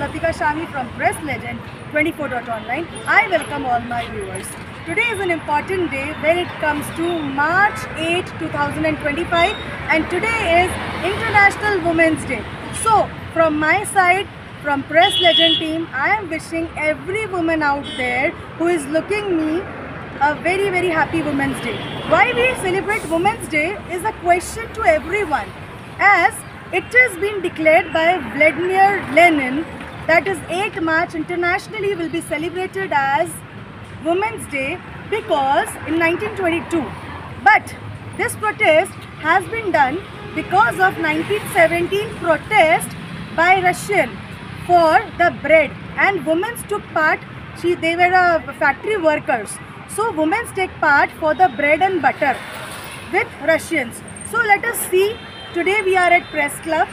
Latika Shami from Press Legend 24.online. I welcome all my viewers. Today is an important day when it comes to March 8, 2025, and today is International Women's Day. So, from my side, from Press Legend team, I am wishing every woman out there who is looking me a very happy Women's Day. Why we celebrate Women's Day is a question to everyone, as it has been declared by Vladimir Lenin that is 8 March internationally will be celebrated as Women's Day because in 1922. But this protest has been done because of 1917 protest by Russian for the bread, and women took part. They were factory workers, so women take part for the bread and butter with Russians. So let us see. Today we are at Press Club,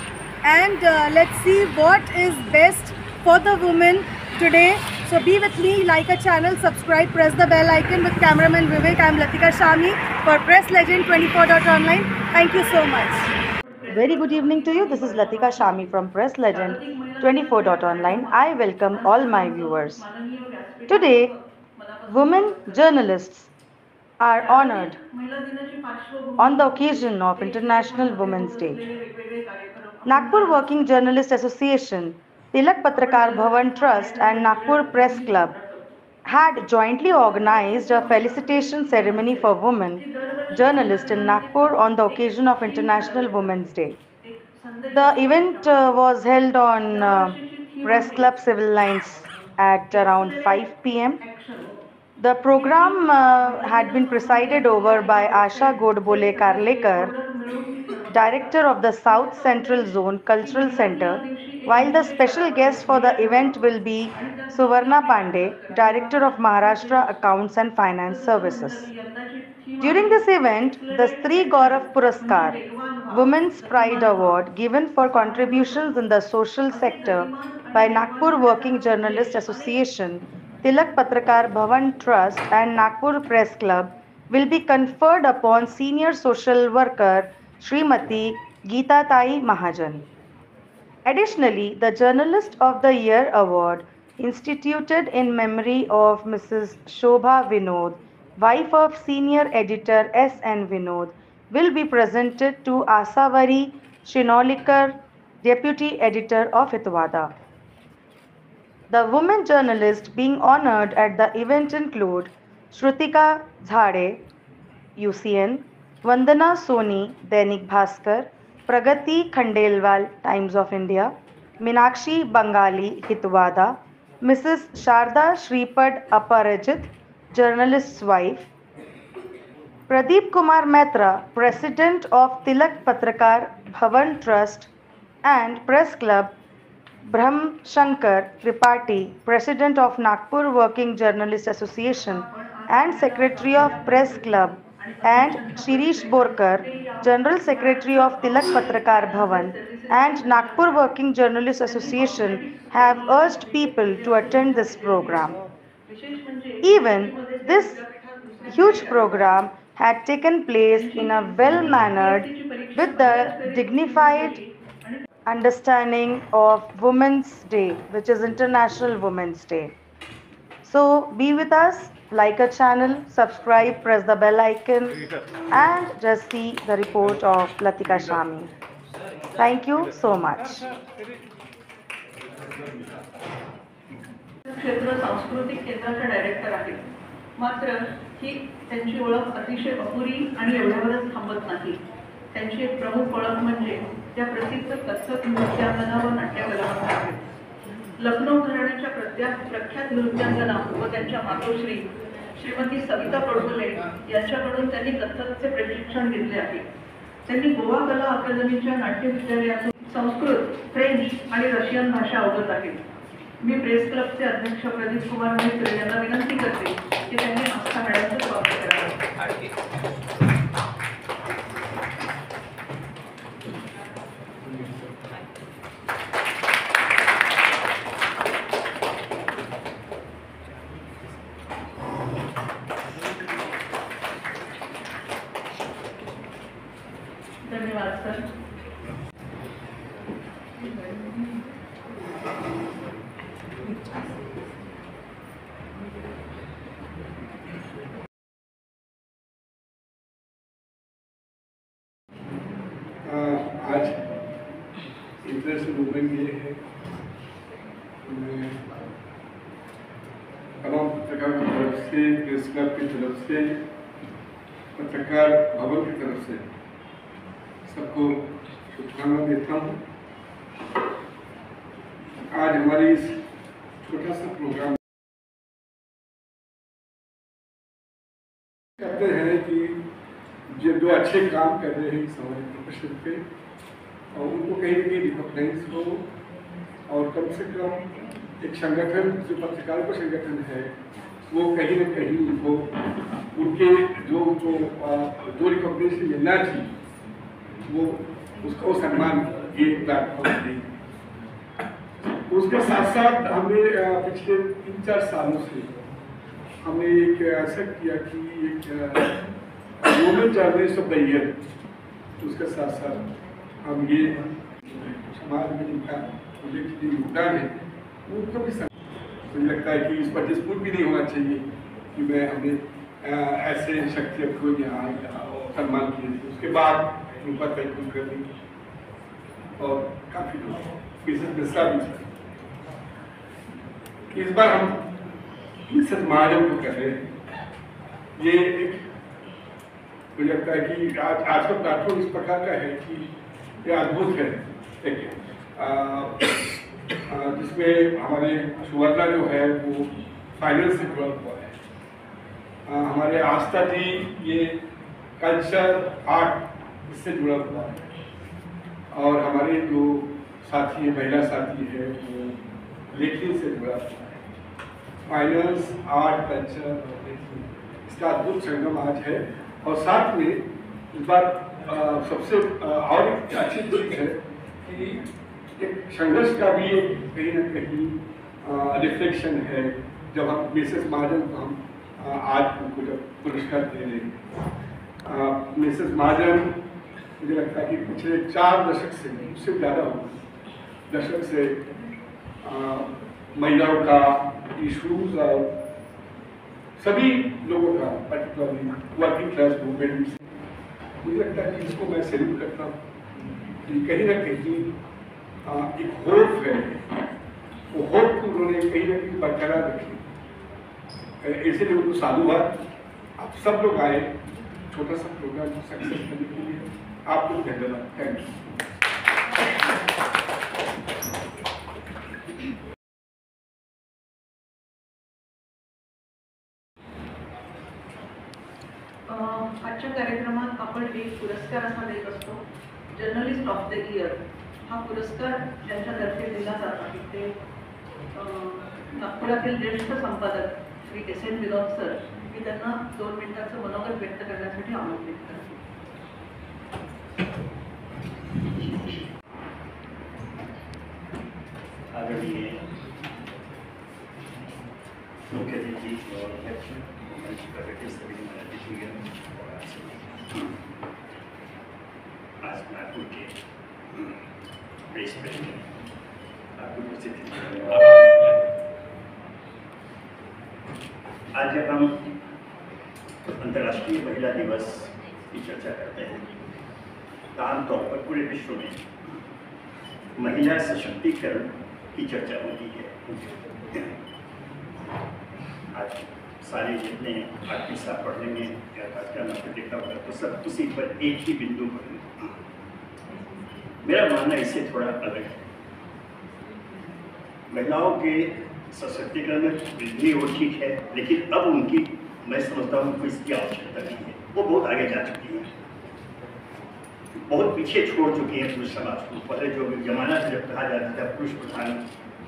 and let's see what is best for the women today. So be with me, like a channel, subscribe, press the bell icon. With cameraman Vivek, I am Latika Shami for Press Legend 24.online. Thank you so much. Very good evening to you. This is Latika Shami from Press Legend 24.online. I welcome all my viewers. Today, women journalists are honored on the occasion of International Women's Day. Nagpur Working Journalist Association, Tilak Patrakar Bhavan Trust and Nagpur Press Club had jointly organized a felicitation ceremony for women journalists in Nagpur on the occasion of International Women's Day. The event was held on Press Club Civil Lines at around 5 p.m. The program had been presided over by Asha Godbole Karlekar, Director of the South Central Zone Cultural Center, while the special guest for the event will be Suvarna Pandey, Director of Maharashtra Accounts and Finance Services. During this event, the Stree Gaurav Puraskar, Women's Pride Award given for contributions in the social sector by Nagpur Working Journalist Association, Tilak Patrakar Bhavan Trust and Nagpur Press Club will be conferred upon senior social worker Srimati Geeta Tai Mahajan. Additionally, the Journalist of the Year Award, instituted in memory of Mrs. Shobha Vinod, wife of senior editor S. N. Vinod, will be presented to Asavari Shinolikar, deputy editor of Hitwada. The women journalists being honored at the event include Shrutika Zhade, UCN, Vandana Soni, Dainik Bhaskar, Pragati Khandelwal, Times of India, Minakshi Bangali, Hitwada, Mrs. Sharda Shripad Aparajit, journalist's wife, Pradeep Kumar Mehta, President of Tilak Patrakar Bhavan Trust and Press Club, Brahm Shankar Tripathi, President of Nagpur Working Journalist Association and Secretary of Press Club, and Shirish Borkar, General Secretary of Tilak Patrakar Bhavan and Nagpur Working Journalist Association have urged people to attend this program. Even this huge program had taken place in a well-mannered, with the dignified understanding of Women's Day, which is International Women's Day. So be with us, like a channel, subscribe, press the bell icon, and just see the report of Latika Shami. Thank you so much. क्षेत्र सांस्कृतिक केंद्राच्या director आहेत. मात्र ही त्यांची ओळख अतिशय अपुरी आणि एवढ्यावरच थांबत नाही. त्यांची एक प्रमुख ओळख म्हणजे त्या प्रसिद्ध कथक नृत्यांगना व नाट्यकलावंत आहेत. लखनौ घराण्याच्या प्रख्यात नृत्यांगना व त्यांच्या मातोश्री श्रीमती सविता पडोले यांच्याकडून त्यांनी कथकचे प्रशिक्षण घेतले आहे. त्यांनी गोवा कला अकादमीच्या नाट्य विद्यालयातून संस्कृत, फ्रेंच आणि रशियन भाषा अवगत आहेत. मी प्रेस क्लबचे अध्यक्ष प्रदीप कुमार मित्र यांना विनंती करते की त्यांनी आस्था मॅडमचं स्वागत करावे. धन्यवाद सर. तरह से मूवमेंट ये है, मैं तमाम पत्रकार की तरफ से, प्रेस क्लब की तरफ से, पत्रकार भवन की तरफ से सबको शुभकामना देता हूँ। आज हमारी इस छोटा सा प्रोग्राम कहते हैं कि जो अच्छे काम कर रहे हैं समाज प्रोफेशन पे, और उनको कहीं ना कहीं रिकॉग्नाइज हो, और कम से कम एक संगठन जो पत्रकारों का संगठन है वो कहीं ना कहीं उनको उनके जो रिकॉग्निशन मिलना चाहिए वो उसको सम्मान ये प्लेटफॉर्म दी। उसके साथ साथ हमने पिछले 3-4 सालों से हमने एक ऐसा किया कि एक women journalist of the year, उसके साथ साथ हम ये समाज में जिनका उल्लेखनीय योगदान है उनको भी मुझे लगता है कि इस पर डिस्प्यूट भी नहीं होना चाहिए कि मैं हमने ऐसे शख्सियत को यहाँ सम्मान किए थे। उसके बाद उन पर तैयारी कर दी और काफ़ी बिजनेस मिसरा भी था। इस बार हम मिसेस महाजन को कर रहे हैं। ये एक मुझे लगता है कि आज का प्लेटफॉर्म इस प्रकार का है कि ये अद्भुत है, जिसमें हमारे सुवर्णा जो है वो फाइनल से जुड़ा हुआ है। हमारे आस्था जी ये कल्चर आर्ट इससे जुड़ा हुआ है, और हमारे जो साथी है, महिला साथी है, वो लेखनी से जुड़ा हुआ है। फाइनेंस, आर्ट, कल्चर और लेखनी, इसका अद्भुत संगम आज है। और साथ में इस बार सबसे और एक अच्छी चीज़ है कि एक संघर्ष का भी कहीं ना कहीं रिफ्लेक्शन है। जब हम मिसेस महाजन को हम आज उनको जब पुरस्कार दे रहे हैं, मिसेस महाजन मुझे लगता है कि पिछले 4 दशक से, उससे ज़्यादा हो दशक से महिलाओं का इशूज़ और सभी लोगों का, पर्टिकुलरली वर्किंग क्लास मूवमेंट, मुझे लगता है कि इसको मैं सैल्यूट करता हूँ कि कहीं ना कहीं एक होप है, वो होप को उन्होंने कहीं ना कहीं बरकरार रखी। इसलिए उनको साधुवाद। आप सब लोग आए छोटा सा प्रोग्राम सक्सेस करने के लिए, आपको धन्यवाद। Thank you. आजच्या कार्यक्रमात आपण एक पुरस्कार असा देत असतो, जर्नलिस्ट ऑफ द इयर। हा पुरस्कार ज्यांच्यातर्फे दिला जात आहे ते नागपुरातील ज्येष्ठ संपादक श्री S.N. विनोद सर, मी त्यांना 2 मिनिटांचं मनोगत व्यक्त करण्यासाठी आमंत्रित करते। आदरणीय मुख्य अतिथि और अध्यक्ष, सभी आज नागपुर के प्रेस प्रेसिडेंट आपको उपस्थित। आज जब हम अंतर्राष्ट्रीय महिला दिवस की चर्चा करते हैं तो आमतौर पर पूरे विश्व में महिला सशक्तिकरण की चर्चा होती है। आज सारे जितने आर्टिस्ट आप पढ़ने में या कार्यक्रम आपको देखा होगा तो सब उसी पर एक ही बिंदु पर। मेरा मानना इससे थोड़ा अलग है। महिलाओं के सशक्तिकरण में वृद्धि हो ठीक है, लेकिन अब उनकी, मैं समझता हूँ उनको इसकी आवश्यकता नहीं है। वो बहुत आगे जा चुकी है, बहुत पीछे छोड़ चुकी है पुरुष समाज को। पहले जो जमाना था जब कहा जाता था पुरुष प्रधान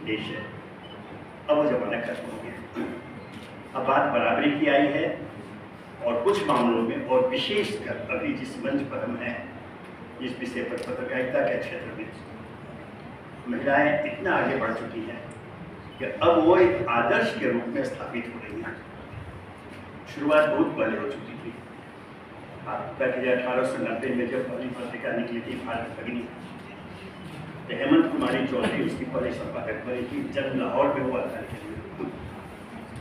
देश है, अब वो जमाना खत्म हो गया। अब बात बराबरी की आई है, और कुछ मामलों में, और विशेषकर अभी जिस मंच पर हम हैं, जिस विषय पर पत्रकारिता के क्षेत्र में महिलाएं इतना आगे बढ़ चुकी हैं कि अब वो एक आदर्श के रूप में स्थापित हो रही हैं। शुरुआत बहुत पहले हो चुकी थी। आप 1890 में जब पहली पत्रिका निकली थी भारत भगिनी, तो हेमंत कुमारी चौधरी उसकी पहले संपादक बनी थी। जन्म लाहौर में हुआ था,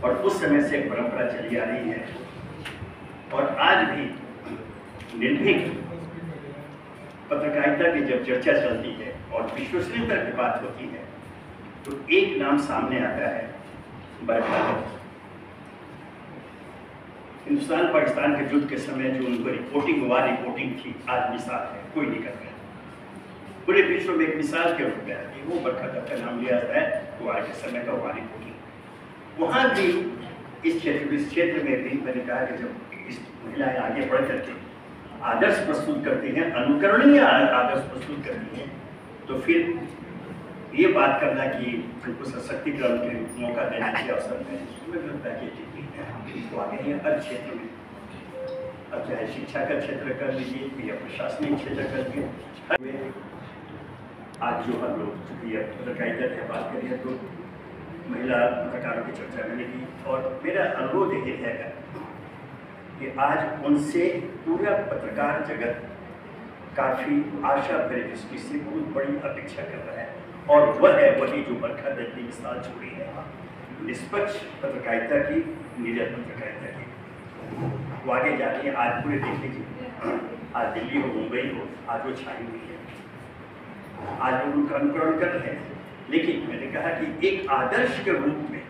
और उस समय से एक परंपरा चली आ रही है। और आज भी निर्भीक पत्रकारिता की जब चर्चा चलती है और विश्वसनीयता की बात होती है तो एक नाम सामने आता है, बरखा दत्त। हिंदुस्तान पाकिस्तान के युद्ध के समय जो उनको रिपोर्टिंग थी, आज मिसाल है, कोई नहीं कर रहा। पूरे विश्व में एक मिसाल के रूप में आती है, वो बरखा दत्त का नाम लिया जाता है। तो आज के समय का वाली रिपोर्टिंग वहाँ भी इस क्षेत्र में भी मैंने कहा कि जब इस महिलाएं आगे बढ़ करके आदर्श प्रस्तुत करती हैं, अनुकरणीय आदर्श प्रस्तुत करती हैं, तो फिर ये बात करना कि उनको सशक्तिकरण के मौका देना चाहिए, अवसर देना चाहिए, तो आगे हैं हर क्षेत्र में। अब चाहे शिक्षा का क्षेत्र कर लीजिए या प्रशासनिक क्षेत्र कर लीजिए। आज जो हम लोग चूँकि पत्रकारिता की बात करिए तो महिला पत्रकारों की चर्चा मैंने की, और मेरा अनुरोध यही रहेगा कि आज उनसे पूरा पत्रकार जगत काफ़ी आशा भरी दृष्टि से बहुत बड़ी अपेक्षा कर रहा है, और वह है वही जो बरखा दत्त की मिसाल छोड़ी है, निष्पक्ष पत्रकारिता की, निडर पत्रकारिता की। वो आगे जाके आज पूरे देख लीजिए, आज दिल्ली हो, मुंबई हो, आज वो छाई हुई है, आज लोग उनका अनुकरण कर रहे हैं। लेकिन मैंने कहा कि एक आदर्श के रूप में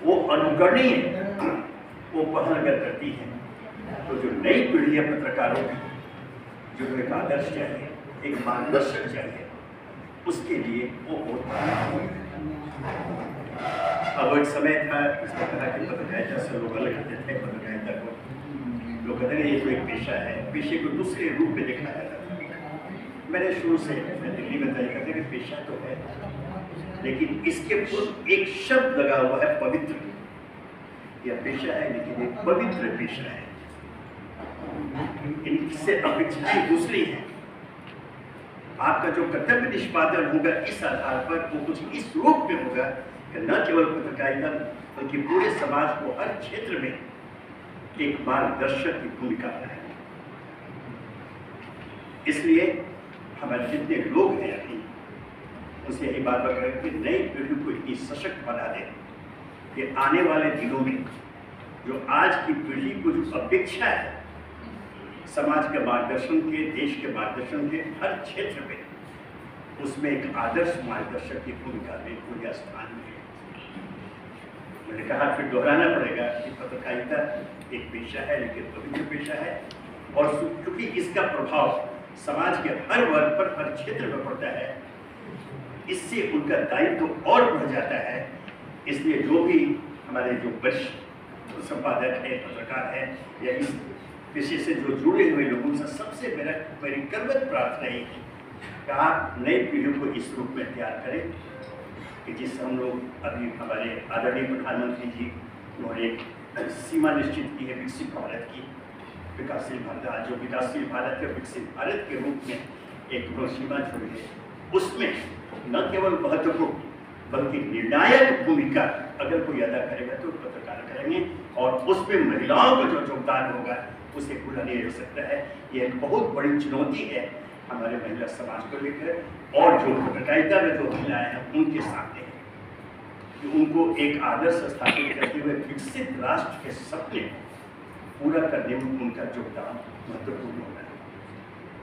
वो अनुकरणीय, वो पहल अगर करती है, तो जो नई पीढ़ी है पत्रकारों की, जो एक आदर्श चाहिए, एक मार्गदर्शक चाहिए, उसके लिए वो बहुत अब एक समय था इसमें कहा कि पत्रकारिता से लोग अलग करते थे, पत्रकारिता को लोग कहते हैं ये तो एक पेशा है, पेशे को दूसरे रूप में देखा जाता है। मैंने शुरू से मैं दिल्ली में तय करते कि पेशा तो है, लेकिन इसके ऊपर एक शब्द लगा हुआ है पवित्र। यह पेशा है लेकिन एक पवित्र पेशा है, इनसे अपेक्षाएं दूसरी है। आपका जो कर्तव्य निष्पादन होगा इस आधार पर वो कुछ इस रूप में होगा कि न केवल पत्रकारिता बल्कि पूरे समाज को हर क्षेत्र में एक मार्गदर्शक की भूमिका है। इसलिए हमारे जितने लोग हैं अभी उनसे यही बात करें कि नई पीढ़ी को इतनी सशक्त बना दें कि आने वाले दिनों में जो आज की पीढ़ी को जो अपेक्षा है समाज के मार्गदर्शन के, देश के मार्गदर्शन के हर क्षेत्र में, उसमें एक आदर्श मार्गदर्शक की भूमिका में पूरा स्थान है। मैंने कहा फिर दोहराना पड़ेगा कि पत्रकारिता एक पेशा है लेकिन पवित्र पेशा है, और क्योंकि इसका प्रभाव समाज के हर वर्ग पर, हर क्षेत्र में पड़ता है, इससे उनका दायित्व तो और बढ़ जाता है। इसलिए जो भी हमारे जो वरिष्ठ संपादक है, पत्रकार है, या इस विषय से जो जुड़े हुए लोगों से सबसे मेरी करवत प्रार्थना है कि आप नई पीढ़ी को इस रूप में तैयार करें कि जिससे हम लोग अभी हमारे आदरणीय प्रधानमंत्री जी उन्होंने एक सीमा निश्चित की है विकसित भारत की, विकासशील भारत, जो विकासशील भारत या विकसित भारत के रूप में एक सीमा छोड़ी है, उसमें न केवल महत्वपूर्ण बल्कि निर्णायक भूमिका अगर कोई अदा करेगा तो पत्रकार करेंगे, और उसमें महिलाओं का जो योगदान होगा उसे पूरा नहीं हो सकता है। यह एक बहुत बड़ी चुनौती है हमारे महिला समाज को लेकर, और जो पत्रकारिता में जो महिलाएं हैं उनके सामने है कि उनको एक आदर्श स्थापित करते हुए विकसित राष्ट्र के सपने पूरा करने में उनका योगदान महत्वपूर्ण होगा।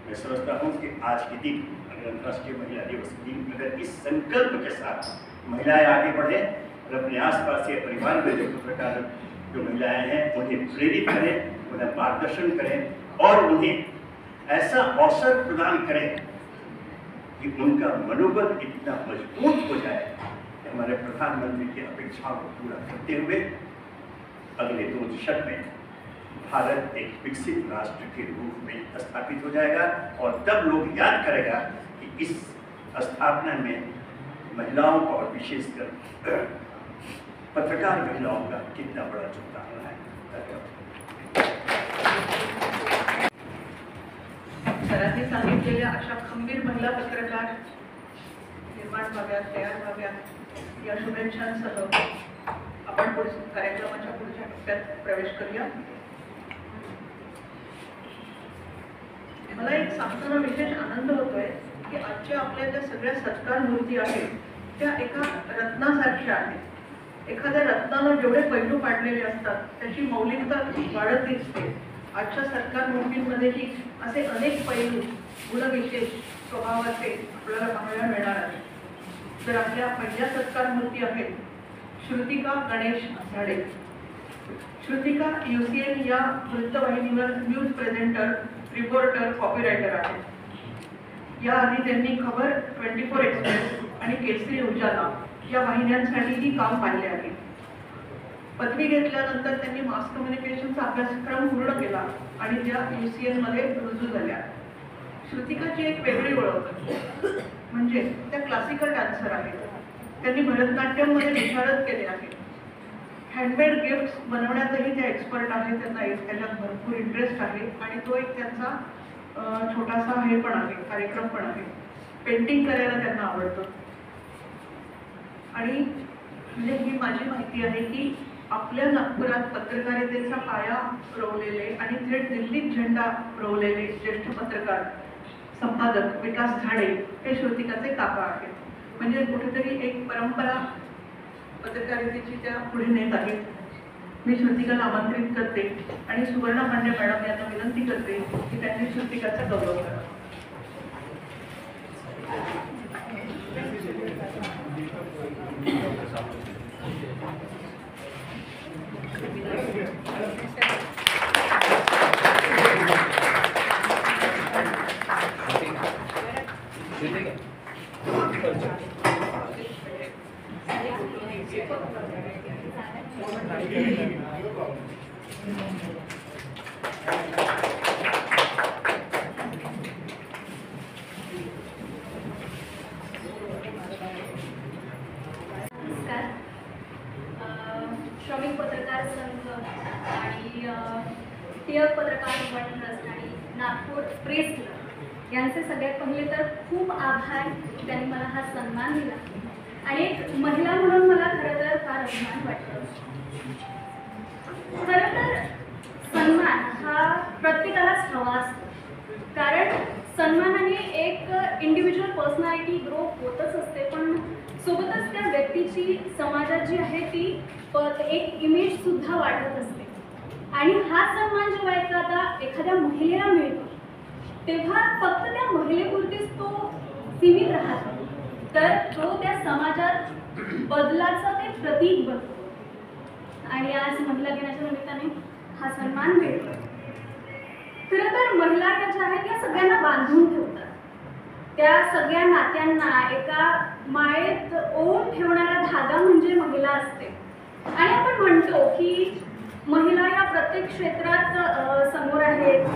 मैं समझता हूँ कि आज के दिन अगर अंतर्राष्ट्रीय महिला दिवस के दिन अगर इस संकल्प के साथ महिलाएं आगे बढ़े और अपने आसपास के परिवार में जो पत्रकार जो महिलाएं हैं उन्हें प्रेरित करें, उन्हें मार्गदर्शन करें और उन्हें ऐसा अवसर प्रदान करें कि उनका मनोबल इतना मजबूत हो जाए कि हमारे प्रधानमंत्री की अपेक्षाओं को पूरा करते हुए अगले 2 दशक में भारत एक विकसित राष्ट्र के रूप में स्थापित हो जाएगा, और तब लोग याद करेगा कि इस स्थापना में महिलाओं का और विशेषकर पत्रकार महिलाओं का कितना बड़ा योगदान रहा है। सरांनी सांगितलेल्या अशा खंबीर महिला पत्रकार निर्माण व्हाव्यात, तयार व्हाव्यात या शुभेच्छांसह आपण कार्यक्रमाच्या पुढच्या टप्प्यात प्रवेश करूया। मला एक सांगताना विशेष आनंद होतोय की आजच्या आपल्या ज्या सगळ्या सत्कार मूर्ती आहेत त्या एका रत्नासारख्या आहेत। एखाद्या रत्नाला जेवढे पैलू पाडलेले असतात त्याची मौलिकता वाढत दिसते। आजच्या सत्कार मूर्तींमध्येही असे अनेक पैलू, गुणविशेष स्वभावाचे आपल्याला पाहायला मिळणार आहे. तर आपल्या पहिल्या सत्कार मूर्ती आहेत श्रुतिका गणेश झाडे. श्रुतिका UCN या वृत्तवाहिनीवर न्यूज प्रेझेंटर, रिपोर्टर, कॉपीरायटर आहेत. याआधी त्यांनी खबर, 24 एक्सप्रेस आणि केसरी उजाला या वाहिन्यांसाठीही काम पाहिले आहे. पदवी घेतल्यानंतर त्यांनी मास कम्युनिकेशनचा अभ्यासक्रम पूर्ण केला आणि त्या UCN मध्ये रुजू झाल्या. श्रुतिकाची एक वेगळी ओळख म्हणजे त्या क्लासिकल डान्सर आहेत. त्यांनी भरतनाट्यममध्ये विशारद केले आहे. हँडमेड गिफ्ट्स बनवण्यातही त्या एक्सपर्ट आहेत. त्यांना त्याच्यात भरपूर इंटरेस्ट आहे आणि तो एक त्यांचा छोटासा हे पण आहे, कार्यक्रम पण आहे. पेंटिंग करायला त्यांना आवडतं. आणि म्हणजे ही माझी माहिती आहे की आपल्या नागपुरात पत्रकारितेचा पाया रोवलेले आणि थेट दिल्लीत झेंडा रोवलेले ज्येष्ठ पत्रकार, संपादक विकास झाडे हे श्रुतिकाचे काका आहेत. म्हणजे कुठेतरी एक परंपरा पत्रकारितेची त्या पुढे नेत आहेत. मी श्रुतिकाला आमंत्रित करते आणि सुवर्णा पांडे मॅडम यांना विनंती करते की त्यांनी श्रुतिकाचा गौरव करा. श्रमिक पत्रकार संघ आणि टिळक पत्रकार मंडळ ट्रस्ट आणि नागपूर प्रेस क्लब यांचे सगळ्यात पहिले तर खूप आभार. त्यांनी मला हा सन्मान दिला आणि एक महिला म्हणून मला खरं तर फार अभिमान वाटतो. खरं तर सन्मान हा प्रत्येकालाच हवा असतो, कारण सन्मानाने एक इंडिव्हिज्युअल पर्सनॅलिटी ग्रो होतच असते, पण सोबतच त्या व्यक्तीची समाजात जी आहे ती एक इमेज सुद्धा वाढत असते. आणि हा सन्मान जेव्हा एखाद्या महिलेला मिळतो तेव्हा फक्त त्या महिलेपुरतीच तो सीमित राहतो, तर तो त्या समाजात बदलाचा ते प्रतीक बनतो. आणि आज महिला दिनाच्या निमित्ताने हा सन्मान मिळतो. खरं तर महिला या ज्या आहेत या सगळ्यांना बांधून ठेवतात. त्या सगळ्या नात्यांना एका माळेत ओढून ठेवणारा धागा म्हणजे महिला असते. आणि आपण म्हणतो की महिला या प्रत्येक क्षेत्रात समोर आहेत,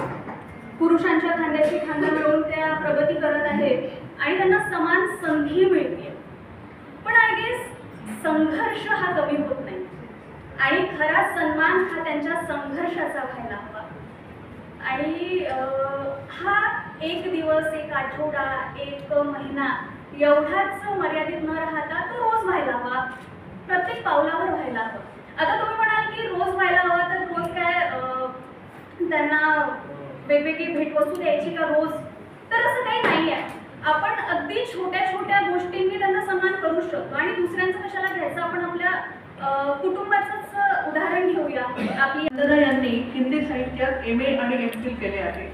पुरुषांच्या खांद्याशी खांदा मिळवून त्या प्रगती करत आहेत आणि त्यांना समान संधी मिळते. पण आय गेस संघर्ष हा कमी होत नाही आणि खरा सन्मान हा त्यांच्या संघर्षाचा व्हायला हवा. आणि हा एक दिवस, एक आठवडा, एक महिना एवढाच मर्यादित न राहता तो रोज व्हायला हवा, प्रत्येक पावलावर व्हायला हवं. आता तुम्ही म्हणाल की रोज व्हायला हवा, तर रोज काय त्यांना वेगवेगळी भेटवस्तू द्यायची का रोज? तर असं काही नाही आहे. आपण अगदी छोट्या छोट्या गोष्टींनी त्यांना सन्मान करू शकतो. आणि दुसऱ्यांचं कशाला घ्यायचं, आपण आपल्या कुटुंबाचंच उदाहरण घेऊया. आपली वंदना यांनी हिंदी साहित्यात MA आणि MPhil केले आहे.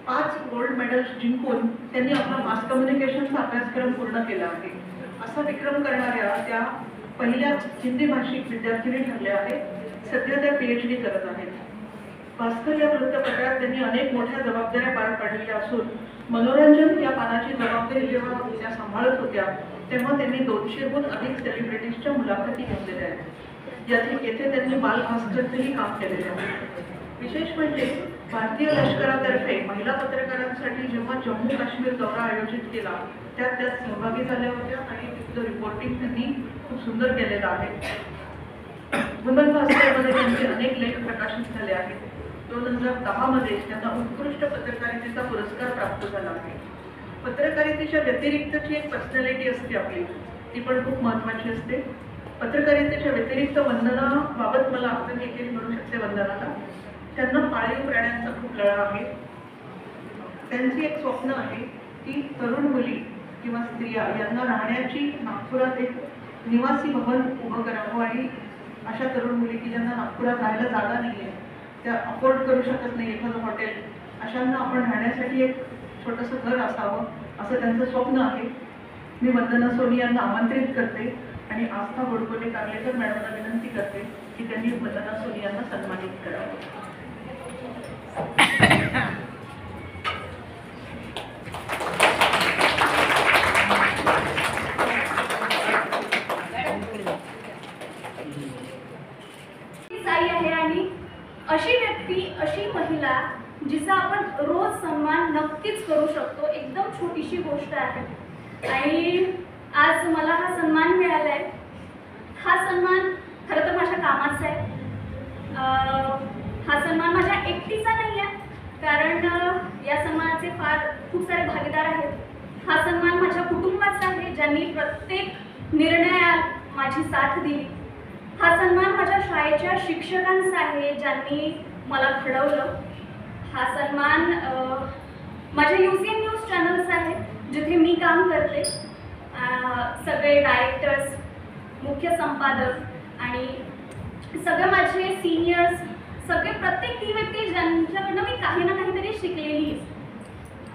5 गोल्ड मेडल्स जिंकून त्यांनी आपला मास कम्युनिकेशनचा अभ्यासक्रम पूर्ण केला आहे. असा विक्रम करणाऱ्या त्या पहिल्याच हिंदी भाषिक विद्यार्थिनी ठरल्या आहेत. सध्या त्या PhD करत आहेत. भास्कर या वृत्तपत्रात त्यांनी अनेक मोठ्या जबाबदाऱ्या पार पाडलेल्या असून मनोरंजन या पानाची जबाबदारी जेव्हा त्या सांभाळत होत्या तेव्हा त्यांनी 200हून अधिक सेलिब्रिटीजच्या मुलाखती घेतलेल्या आहेत. येथे त्यांनी बाल भास्करचंही काम केलेले आहे. विशेष म्हणजे भारतीय लष्करातर्फे महिला पत्रकारांसाठी जेव्हा जम्मू काश्मीर दौरा आयोजित केला त्यात सहभागी झाल्या होत्या आणि तिथलं रिपोर्टिंग त्यांनी खूप सुंदर केलेलं आहे. वुमन भास्करमध्ये त्यांचे अनेक लेख प्रकाशित झाले आहेत. 2010 मध्ये त्यांना उत्कृष्ट पत्रकारितेचा पुरस्कार प्राप्त झाला आहे. पत्रकारितेच्या व्यतिरिक्तची एक पर्सनॅलिटी असते आपली, ती पण खूप महत्त्वाची असते. पत्रकारितेच्या व्यतिरिक्त वंदनाबाबत मला आपण देखील म्हणू शकते वंदनाला. त्यांना पाळीव प्राण्यांचा खूप लळा आहे. त्यांची एक स्वप्न आहे की तरुण मुली किंवा स्त्रिया यांना राहण्याची नागपुरात एक निवासी भवन उभं करावं आणि अशा तरुण मुली की ज्यांना नागपुरात राहायला जागा नाही आहे, त्या अफोर्ड करू शकत नाही एखादं हॉटेल, अशांना आपण राहण्यासाठी एक छोटंसं घर असावं असं त्यांचं स्वप्न आहे. मी वंदना सोनी यांना आमंत्रित करते आणि आस्था गोडबोले कार्लेकर मॅडमला विनंती करते की त्यांनी वंदना सोनी यांना सन्मानित करावं. साई आहे आणि अशी व्यक्ती, अशी महिला जिचा आपण रोज सन्मान नक्कीच करू शकतो. एकदम छोटीशी गोष्ट आहे आणि आज मला हा सन्मान मिळाला आहे. हा सन्मान खरं तर माझ्या कामाचा आहे. हा सन्मान माझ्या एकटीचा नाही आहे, कारण या सन्मानाचे खूप सारे भागीदार आहेत. हा सन्मान माझ्या कुटुंबाचा आहे, ज्यांनी प्रत्येक निर्णयात माझी साथ दिली. हा सन्मान माझ्या शाळेच्या शिक्षकांचा आहे, ज्यांनी मला घडवलं. हा सन्मान माझ्या UCN न्यूज चॅनल्स आहे, जिथे मी काम करते. सगळे डायरेक्टर्स, मुख्य संपादक आणि सगळे माझे सिनियर्स, सगळे प्रत्येक ती व्यक्ती ज्यांच्याकडनं मी काही ना काहीतरी शिकलेली आहे.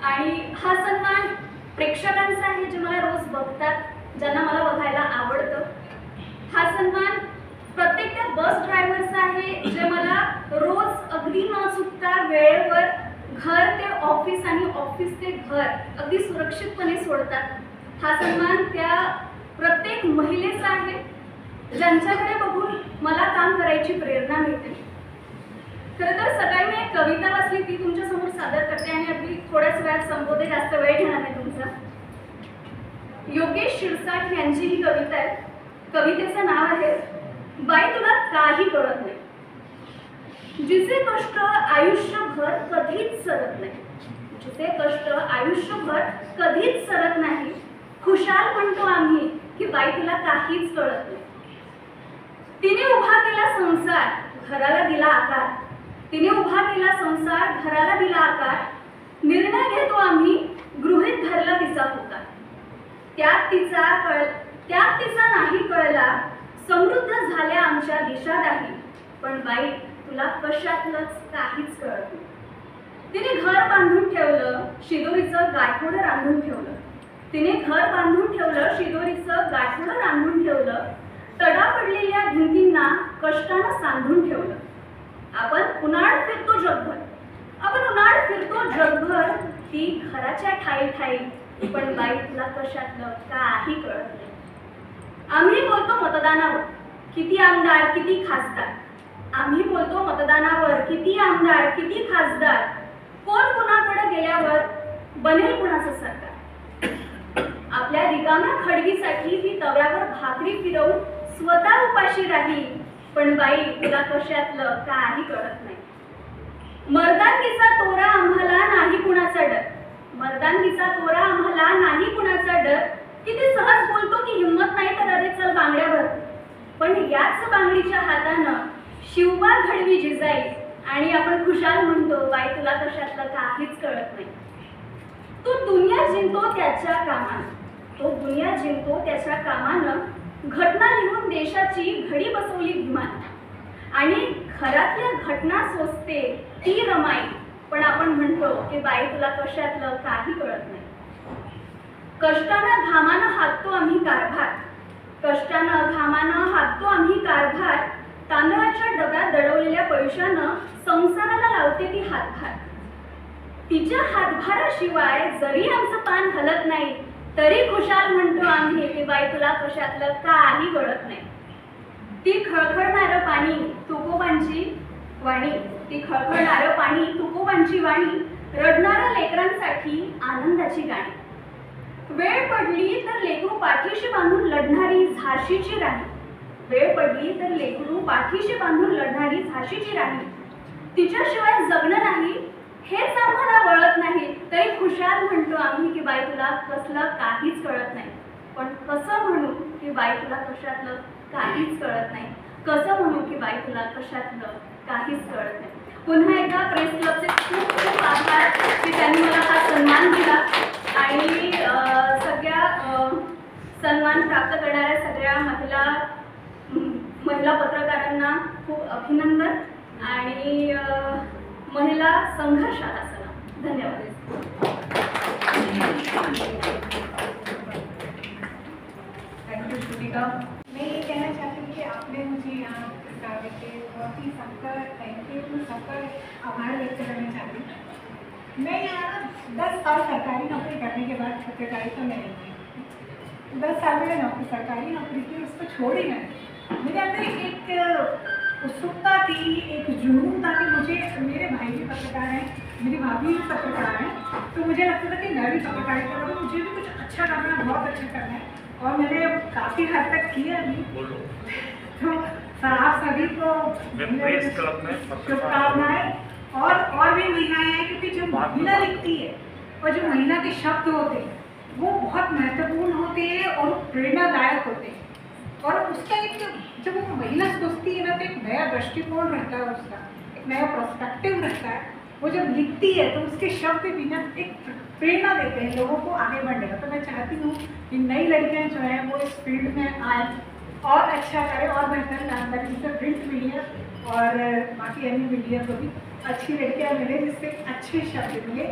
आणि हा सन्मान प्रेक्षकांचा आहे, जे मला रोज बघतात, ज्यांना मला बघायला आवडतं. हा सन्मान प्रत्येक त्या बस ड्रायव्हरचा आहे, जे मला रोज अगदी न चुकता वेळेवर घर ते ऑफिस आणि ऑफिस ते घर अगदी सुरक्षितपणे सोडतात. हा सन्मान त्या प्रत्येक महिलेचा आहे, ज्यांच्याकडे बघून मला काम करायची प्रेरणा मिळते. खरं तर सकाळी मी एक कविता वाचली, ती तुमच्यासमोर सादर करते आणि अगदी थोड्याच वेळात संपवते, जास्त वेळ घेणार नाही तुमचा. योगेश शिरसाट यांची ही कविता आहे. कवितेचं नाव आहे बाई तुला काही कळत नाही. जिचे कष्ट आयुष्यभर कधीच सरत नाही, जिचे कष्ट आयुष्यभर कधीच सरत नाही, खुशाल म्हणतो आम्ही की बाई तुला काहीच कळत नाही. तिने उभा केला संसार, घराला दिला आकार. तिने उभा केला संसार, घराला दिला आकार. निर्णय घेतो आम्ही, गृहीत धरला तिचा होता. त्यात तिचा नाही कळला, समृद्ध झाल्या आमच्या दिशादाही. पण बाई तुला कशातलंच काहीच कळत नाही. तिने घर बांधून ठेवलं, शिदोरीचं गाठोडं रांधून ठेवलं. तिने घर बांधून ठेवलं, शिदोरीचं गाठोडं रांधून ठेवलं. तडा पडलेल्या भिंतींना कष्टानं सांधून ठेवलं. आपण उन्हाळ फिरतो जगभर, ती घराच्या ठाई ठाई. पण बाई तुला कशातलं काही कळत नाही. आम्ही बोलतो मतदानावर, किती आमदार किती खासदार. आम्ही बोलतो मतदानावर, किती आमदार किती खासदार. कोण कुणाकडे गेल्यावर बनेल कुणाचं सरकार. आपल्या रिकाम्या खडगीसाठी ती तव्यावर भाकरी फिरवून स्वतः उपाशी राही. पण बाई तुला कशातलं काही कळत नाही. मर्दानकीचा तोरा आम्हाला नाही कुणाचा डर. मर्दानकीचा तोरा आम्हाला नाही कुणाचा डर. किती सहज बोलतो की हिंमत नाही तर अरे चल बांगड्यावर. पण याच बांगडीच्या हातानं शिवबा घडवी जिजाई आणि आपण खुशाल म्हणतो बाई तुला कशातलं काहीच कळत नाही. तो दुनिया जिंकतो त्याच्या कामानं, तो दुनिया जिंकतो त्याच्या कामानं. घटना लिहून देशाची घडी बसवली भीमान आणि घरातल्या घटना सोसते ती रमाई. पण आपण म्हणतो की बाई तुला कशातलं काही कळत नाही. कष्टानं घामानं हाकतो आम्ही कारभार. कष्टानं घामानं हाकतो आम्ही कारभार. तांदळाच्या डब्यात दडवलेल्या पैशानं संसाराला लावते ती हातभार. तिच्या हातभाराशिवाय जरी आमचं पान हलत नाही, तरी खुशाल म्हणतो आम्ही की बाई तुला कशातलं काही कळत नाही. ती खळखळणारं पाणी तुकोबांची वाणी. ती खळखळणारं पाणी तुकोबांची वाणी. रडणाऱ्या लेकरांसाठी आनंदाची गाणी. वेळ पडली तर लेकरू पाठीशी बांधून लढणारी झाशीची राणी. वेळ पडली तर लेकरू पाठीशी बांधून लढणारी झाशीची राणी. तिच्याशिवाय जगणं नाही हेच आम्हाला वळत नाही, तरी खुशाल म्हणतो आम्ही की बाई तुला कसलं काहीच कळत नाही. पण कसं म्हणू की बाई तुला कशातलं काहीच कळत नाही. कसं म्हणू की बाई तुला कशातलं काहीच कळत नाही. पुन्हा एकदा प्रेस क्लबचे खूप खूप आभार की त्यांनी मला हा सन्मान दिला आणि सगळ्या सन्मान प्राप्त करणाऱ्या सगळ्या महिला पत्रकारांना खूप अभिनंदन आणि महिला संघर्षाला सलाम. धन्यवाद. दीपिका। मैं ये कहना चाहती हूँ कि आपने मुझे यहाँ बुलाने के बहुत ही सबका थैंक यू, सबका आभार व्यक्त करना चाहती हूँ। मैं यहाँ 10 साल सरकारी नौकरी करने के बाद पत्रकारिता में रही थी। 10 साल मैंने सरकारी नौकरी की, उसको छोड़ी मैंने। मेरे अंदर एक उत्सुकता थी, एक जुनून था कि मुझे, मेरे भाई भी पत्रकार हैं, मेरी भाभी भी पत्रकार हैं, तो मुझे लगता था कि मैं भी पत्रकारिता करूँ, मुझे भी कुछ अच्छा करना है, बहुत अच्छा करना है, और मैंने काफ़ी हद तक किया भी। तो आप सभी को शुभकामनाएं, और भी महिलाएं हैं, क्योंकि जो महिला लिखती है और जो महिला के शब्द होते हैं वो बहुत महत्वपूर्ण होते हैं और प्रेरणादायक होते हैं, और उसका एक, जब वो महिला सोचती है ना, तो एक नया दृष्टिकोण रहता है, उसका एक नया पर्सपेक्टिव रहता है। वो जब लिखती है तो उसके शब्द भी ना एक प्रेरणा देते हैं लोगों को आगे बढ़ने का। तो मैं चाहती हूँ कि नई लड़कियाँ जो हैं वो इस फील्ड में आए और अच्छा करें और बेहतर काम करें, जिससे प्रिंट मीडिया और बाकी अन्य मीडिया को भी अच्छी लड़कियाँ मिले, जिससे अच्छे शब्द मिले,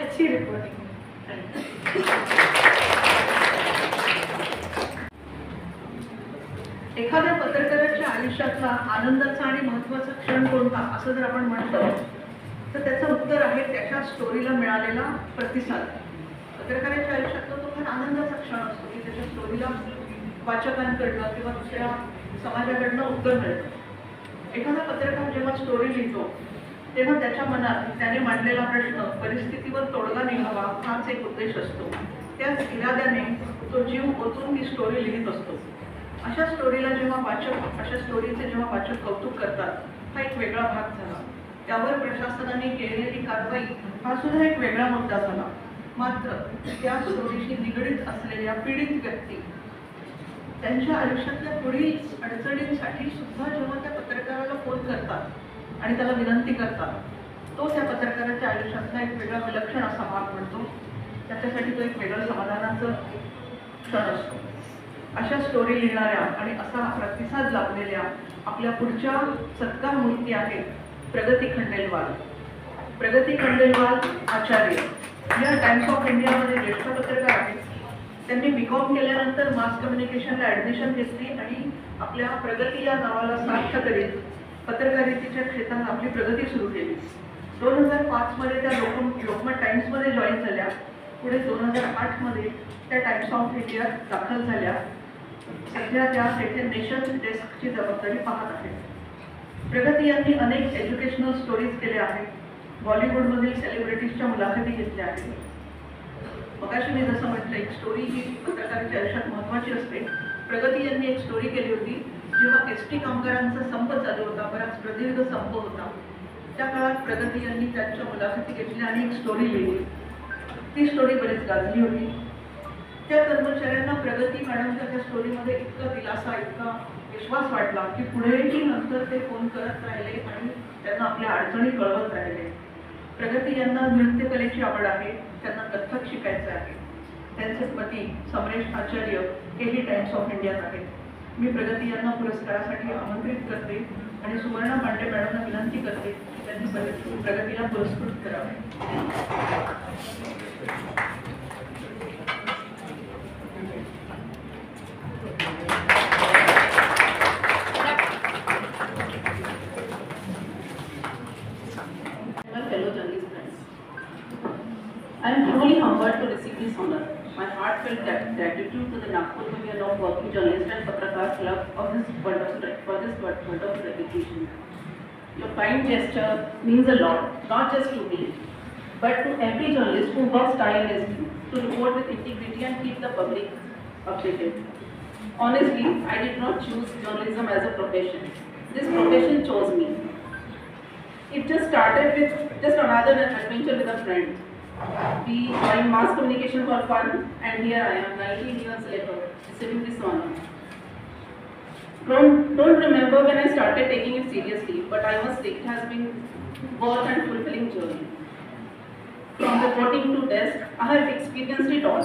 अच्छी रिपोर्टिंग मिले। एखाद्या पत्रकाराच्या आयुष्यातला आनंदाचा आणि महत्त्वाचा क्षण कोणता असं जर आपण म्हटलं तर त्याचं उत्तर आहे त्याच्या स्टोरीला मिळालेला प्रतिसाद. पत्रकाराच्या आयुष्यातला तो फार आनंदाचा क्षण असतो की त्याच्या स्टोरीला वाचकांकडनं किंवा दुसऱ्या समाजाकडनं उत्तर मिळतं. एखादा पत्रकार जेव्हा स्टोरी लिहितो तेव्हा त्याच्या मनात त्याने मांडलेला प्रश्न, परिस्थितीवर तोडगा निघावा हाच एक उद्देश असतो. त्याच इराद्याने तो जीव ओतून ही स्टोरी लिहित असतो. अशा स्टोरीला जेव्हा वाचक, अशा स्टोरीचे जेव्हा वाचक कौतुक करतात, हा एक वेगळा भाग झाला. त्यावर प्रशासनाने केलेली कारवाई हा सुद्धा एक वेगळा मुद्दा झाला. मात्र त्या स्टोरीशी निगडीत असलेल्या पीडित व्यक्ती त्यांच्या आयुष्यातल्या पुढील अडचणींसाठी सुद्धा जेव्हा त्या पत्रकाराला फोन करतात आणि त्याला विनंती करतात, तो त्या पत्रकाराच्या आयुष्यातला एक वेगळा विलक्षण असा भाग म्हणतो. त्याच्यासाठी तो एक वेगळं समाधानाचं क्षण असतो. अशा स्टोरी लिहिणाऱ्या आणि असा प्रतिसाद लाभलेल्या आपल्या पुढच्या सत्कार मूर्ती आहेत प्रगती खंडेलवाल. प्रगती खंडेलवाल आचार्य या टाइम्स ऑफ इंडियामध्ये ज्येष्ठ पत्रकार आहेत. त्यांनी BCom केल्यानंतर मास कम्युनिकेशनला ॲडमिशन घेतली आणि आपल्या प्रगती या नावाला सार्थ करीत पत्रकारितेच्या क्षेत्रात आपली प्रगती सुरू केली. 2005 मध्ये त्या लोकमत टाइम्समध्ये जॉईन झाल्या. पुढे 2008 मध्ये त्या टाइम्स ऑफ इंडिया दाखल झाल्या. सध्या त्या तेथे नेशन डेस्कची जबाबदारी पाहत आहेत. प्रगती यांनी अनेक एज्युकेशनल स्टोरीज केल्या आहेत. बॉलिवूडमधील सेलिब्रिटीजच्या मुलाखती घेतल्या आहेत. मगाशी मी जसं म्हटलं, एक स्टोरी ही पत्रकाराच्या आयुष्यात महत्त्वाची असते. प्रगती यांनी एक स्टोरी केली होती जेव्हा ST कामगारांचा संप चालू होता, बराच प्रदीर्घ संप होता. त्या काळात प्रगती यांनी त्यांच्या मुलाखती घेतल्या आणि एक स्टोरी लिहिली. ती स्टोरी बरीच गाजली होती. त्या कर्मचाऱ्यांना प्रगती मॅडमच्या त्या स्टोरीमध्ये इतका दिलासा, इतका विश्वास वाटला की पुढेही नंतर ते फोन करत राहिले आणि त्यांना आपल्या अडचणी कळवत राहिले. प्रगती यांना नृत्यकलेची आवड आहे. त्यांना कथ्थक शिकायचं आहे. त्यांचे पती समरेश आचार्य हेही टाइम्स ऑफ इंडियात आहेत. मी प्रगती यांना पुरस्कारासाठी आमंत्रित करते आणि सुवर्णा पांडे मॅडमना विनंती करते की त्यांनी प्रगतीला पुरस्कृत करावे. Fellow journalist friends, I am truly humbled to receive this honor. My heartfelt gratitude to the Nagpur Union of Working Journalists and Patrakar Club for this wonderful recognition. Your kind gesture means a lot, not just to me, but to every journalist who works tirelessly to report with integrity and keep the public updated. Honestly, I did not choose journalism as a profession. This profession chose me. It just started with just another adventure with a friend. We joined mass communication for fun, and here I am 19 years later, receiving this honor. Don't remember when I started taking it seriously, but I must say it has been worth and fulfilling journey. From reporting to desk, I have experienced it all.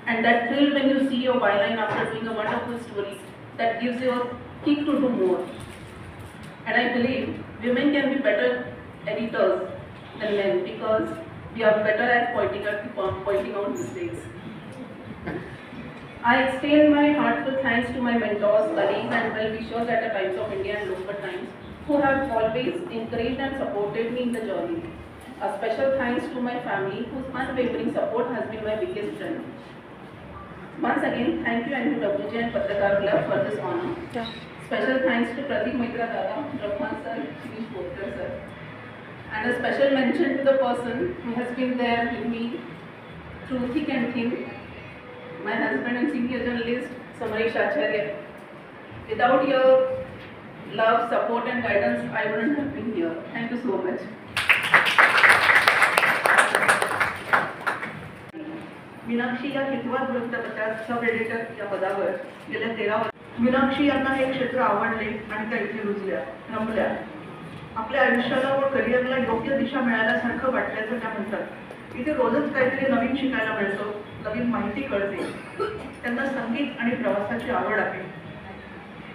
And that thrill when you see your byline after doing a wonderful story, that gives you a kick to do more. And I believe women can be better editors than men because we are better at pointing out mistakes. I extend my heartfelt thanks to my mentors, colleagues, and well-wishers at the Times of India and local times who have always encouraged and supported me in the journey. A special thanks to my family whose unwavering support has been my biggest strength. Once again, thank you NUWJ and Patrakar Club for this honor. Special thanks to Pratik Mitra Dada, Rahman sir, Shirish Potkar sir. And a special mention to the person who has been there with me through thick and thin, my husband and senior journalist, Samarish Acharya. Without your love, support and guidance, I wouldn't have been here. Thank you so much. Meenakshi या हितवाद वृत्तपत्रात sub editor या पदावर गेल्या 13 वर्ष. मीनाक्षी यांना हे क्षेत्र आवडले आणि त्या इथे रमल्या. आपल्या आयुष्याला व करिअरला योग्य दिशा मिळाल्यासारखं वाटल्याचं त्या म्हणतात. इथे रोजच काहीतरी नवीन शिकायला मिळतं, नवीन माहिती कळते. त्यांना संगीत आणि प्रवासाची आवड आहे.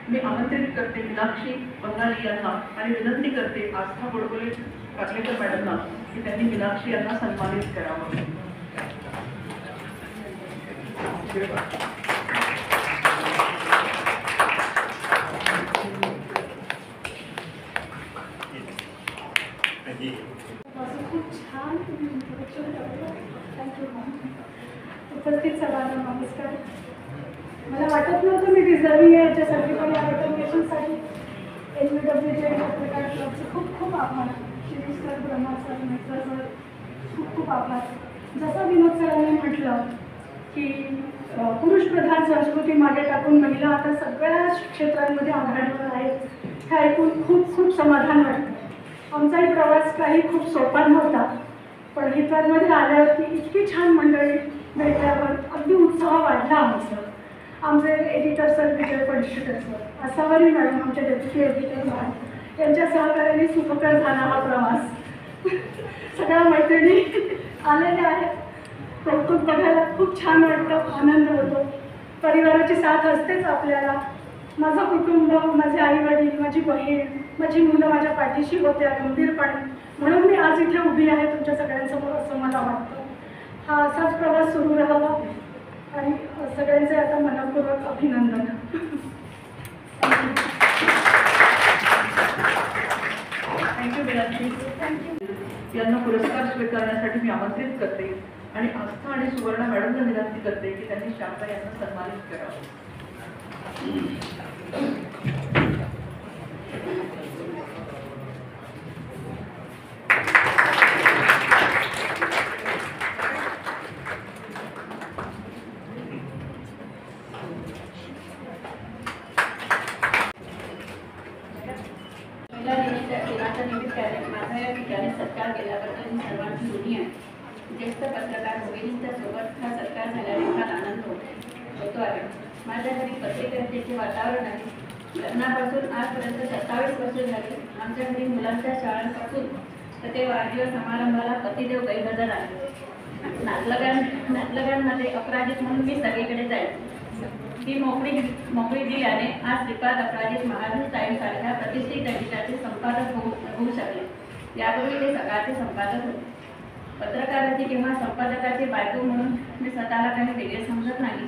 मी आमंत्रित करते मीनाक्षी बंगाली यांना आणि विनंती करते आस्था गोडबोले काकलेकर मॅडमना की त्यांनी मीनाक्षी यांना सन्मानित करावं. खूप छान इंट्रोडक्शन करतो. Thank you ma'am. उपस्थित सर्वांना नमस्कार. मला वाटत नव्हतं मी डिझर्विंग आहे याच्यासाठी, पण या रेकमेंडेशनसाठी NUWJ पत्रकार क्लबचे खूप खूप आभार. शिरीष सर, ब्रह्मा सर, मित्र सर, खूप खूप आभार. जसं विनोद सरांनी म्हटलं की पुरुषप्रधान संस्कृती मागे टाकून महिला आता सगळ्या क्षेत्रांमध्ये आघाडीवर आहेत, हे ऐकून खूप खूप समाधान वाटतं. आमचाही प्रवास काही खूप सोपा नव्हता, पण हितवादमध्ये आल्यावरती इतकी छान मंडळी भेटल्यावर अगदी उत्साह वाढला आमचा. आमचे एडिटर सर विजय पडशेकर सर, असावरी मॅडम आमचे डेप्युटी एडिटर मॅडम यांच्या सहकार्याने सुखकर झाला हा प्रवास. सगळ्या मैत्रिणी आलेल्या आहेत. कौतुक बघायला खूप छान वाटतं, आनंद होतो. परिवाराची साथ असतेच आपल्याला. माझं कुटुंब, माझे आईवडील, माझी बहीण, माझी मुलं माझ्या पाठीशी होत्या गंभीरपणे, म्हणून मी आज इथे उभी आहे तुमच्या सगळ्यांसमोर, असं मला वाटतं. हा असाच प्रवास सुरू राहावा आणि सगळ्यांचे आता मनपूर्वक अभिनंदन. थँक्यू मीनाक्षी. यांना पुरस्कार स्वीकारण्यासाठी मी आमंत्रित करते आणि आस्था आणि सुवर्ण मॅडमला विनंती करते की त्यांनी शांता यांना सन्मानित करावं. दिनाच्या निमित्ताने माझा या ठिकाणी सत्कार केल्याबद्दल मी सर्वांची ऋणी आहे. ज्येष्ठ पत्रकार भगिनींच्या सोबत हा सत्कार झाल्याने फार आनंद होतो आहे. माझ्या घरी पत्रकारितेचे वातावरण आहे. लग्नापासून आजपर्यंत 27 वर्ष झाली. आमच्या घरी मुलांच्या शाळांपासून तर ते वाढदिवस समारंभाला पतिदेव गैरहजर आहे. नातलगांमध्ये अपराजित म्हणून मी सगळीकडे जाईल. ती मोकळी दिल्याने आज श्रीपाद अपराजित महाराज टाइम्स सारख्या प्रतिष्ठित दैनिकाचे संपादक होऊ शकले. यापूर्वी ते सकाळचे संपादक होते. पत्रकाराची किंवा संपादकाची बायको म्हणून मी स्वतःला काही वेगळे समजत नाही.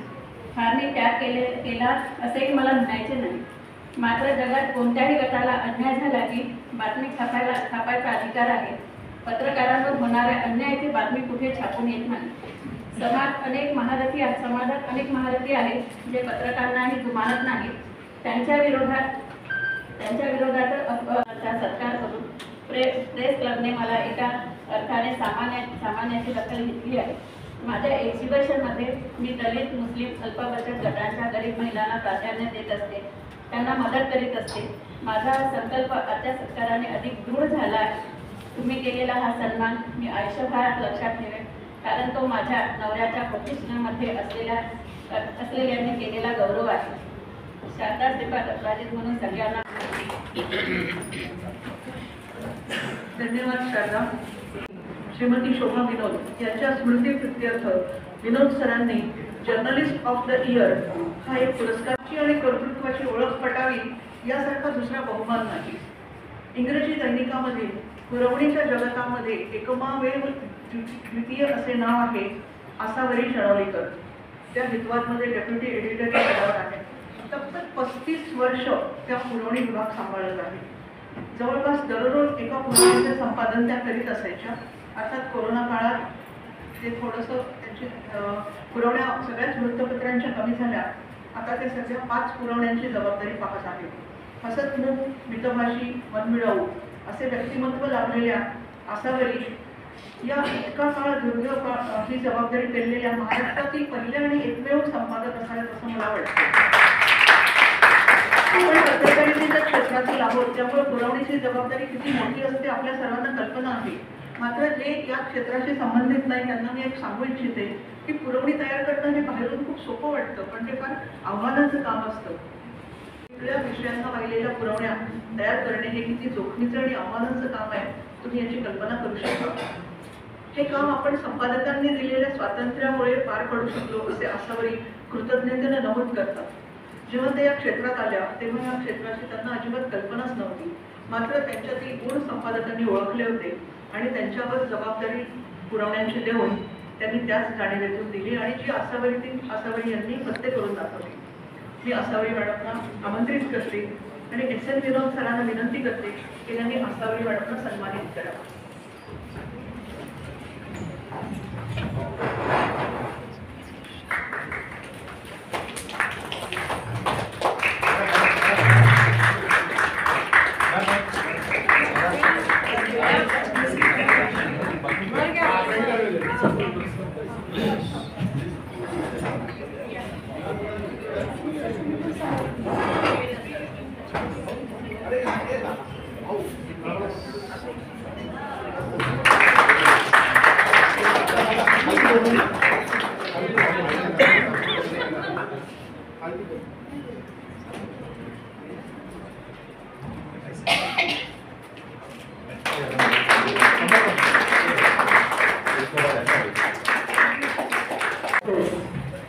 फार मी त्याग केला असेही मला म्हणायचे नाही. मात्र जगात कोणत्याही गटाला अन्याय झाला की बातमी छापायचा अधिकार आहे. पत्रकारांवर होणाऱ्या अन्यायाची बातमी कुठे छापून येत नाही. समाजात अनेक महारथी आहेत जे पत्रकारांनाही जुमानत नाहीत. त्यांच्या विरोधात सत्कार करून प्रेस क्लबने मला एका अर्थाने सामान्याची दखल घेतली आहे. माझ्या एक्झिबिशनमध्ये मी दलित, मुस्लिम, अल्पबचत गटांच्या गरीब महिलांना प्राधान्य देत असते, त्यांना मदत करीत असते. माझा संकल्प आजच्या सत्काराने अधिक दृढ झाला आहे. तुम्ही केलेला हा सन्मान मी आयुष्यभरात लक्षात ठेवेन, कारण तो माझ्या नवऱ्याच्या प्रोफेशनमध्ये असलेल्यांनी केलेला गौरव आहे. शारदा श्रीपाद अपराजित म्हणून सगळ्यांना धन्यवाद शारदा. श्रीमती शोभा विनोद यांच्या स्मृतीप्रित्यर्थ विनोद सरांनी जर्नलिस्ट ऑफ द इयर हा एक पुरस्कारची आणि कर्तृत्वाची ओळख पटावी यासारखा दुसरा बहुमान नाही. इंग्रजी दैनिकामध्ये पुरवणीच्या जगतामध्ये एकमेव द्वितीय असे नाव आहे आसावरी चळवळीकर. त्या हितवादमध्ये डेप्युटी एडिटर या पदावर आहेत. तब्बल 35 वर्ष त्या पुरवणी विभाग सांभाळत आहे. जवळपास दररोज एका पुरवणीचे संपादन त्या करीत असायच्या. अर्थात कोरोना काळात ते थोडंसं त्यांची पुरवण्या सगळ्याच वृत्तपत्रांच्या कमी झाल्या. आता ते सध्या 5 पुरवण्यांची जबाबदारी पाहत आहेत. हसतमुख, मितभाषी, मनमिळाऊ असे व्यक्तिमत्व लाभलेल्या आसावरी या इतका काळ दीर्घ ही जबाबदारी पेललेल्या महाराष्ट्रातील पहिले आणि एकमेव संपादक असावेत असं मला वाटतं. आपण पत्रकारितेच्या क्षेत्रातील आहोत, त्यामुळे पुरवणीची जबाबदारी किती मोठी असते आपल्या सर्वांना कल्पना आहे. मात्र जे या क्षेत्राशी संबंधित नाही त्यांना मी एक सांगू इच्छिते की पुरवणी तयार करणं हे बाहेरून खूप सोपं वाटतं, पण ते फार आव्हानाचं काम असतं. वेगळ्या विषयांना वाहिलेल्या पुरवण्या तयार करणे हे किती जोखमीचं आणि आव्हानाचं काम आहे तुम्ही याची कल्पना करू शकता. हे काम आपण संपादकांनी दिलेल्या स्वातंत्र्यामुळे पार पडू शकलो असे आसावरी कृतज्ञतेने नमूद करतात. जेव्हा ते या क्षेत्रात आल्या तेव्हा या क्षेत्राची त्यांना अजिबात कल्पनाच नव्हती. मात्र त्यांच्यातील गुण संपादकांनी ओळखले होते आणि त्यांच्यावर जबाबदारी पुरवण्यांची देऊन त्यांनी त्याच जाणीवेतून दिली आणि जी आसावरी यांनी पत्ते करून दाखवली. मी आसावरी मॅडमना आमंत्रित करते आणि SN विनोद सरांना विनंती करते की त्यांनी आसावरी मॅडमना सन्मानित करावं.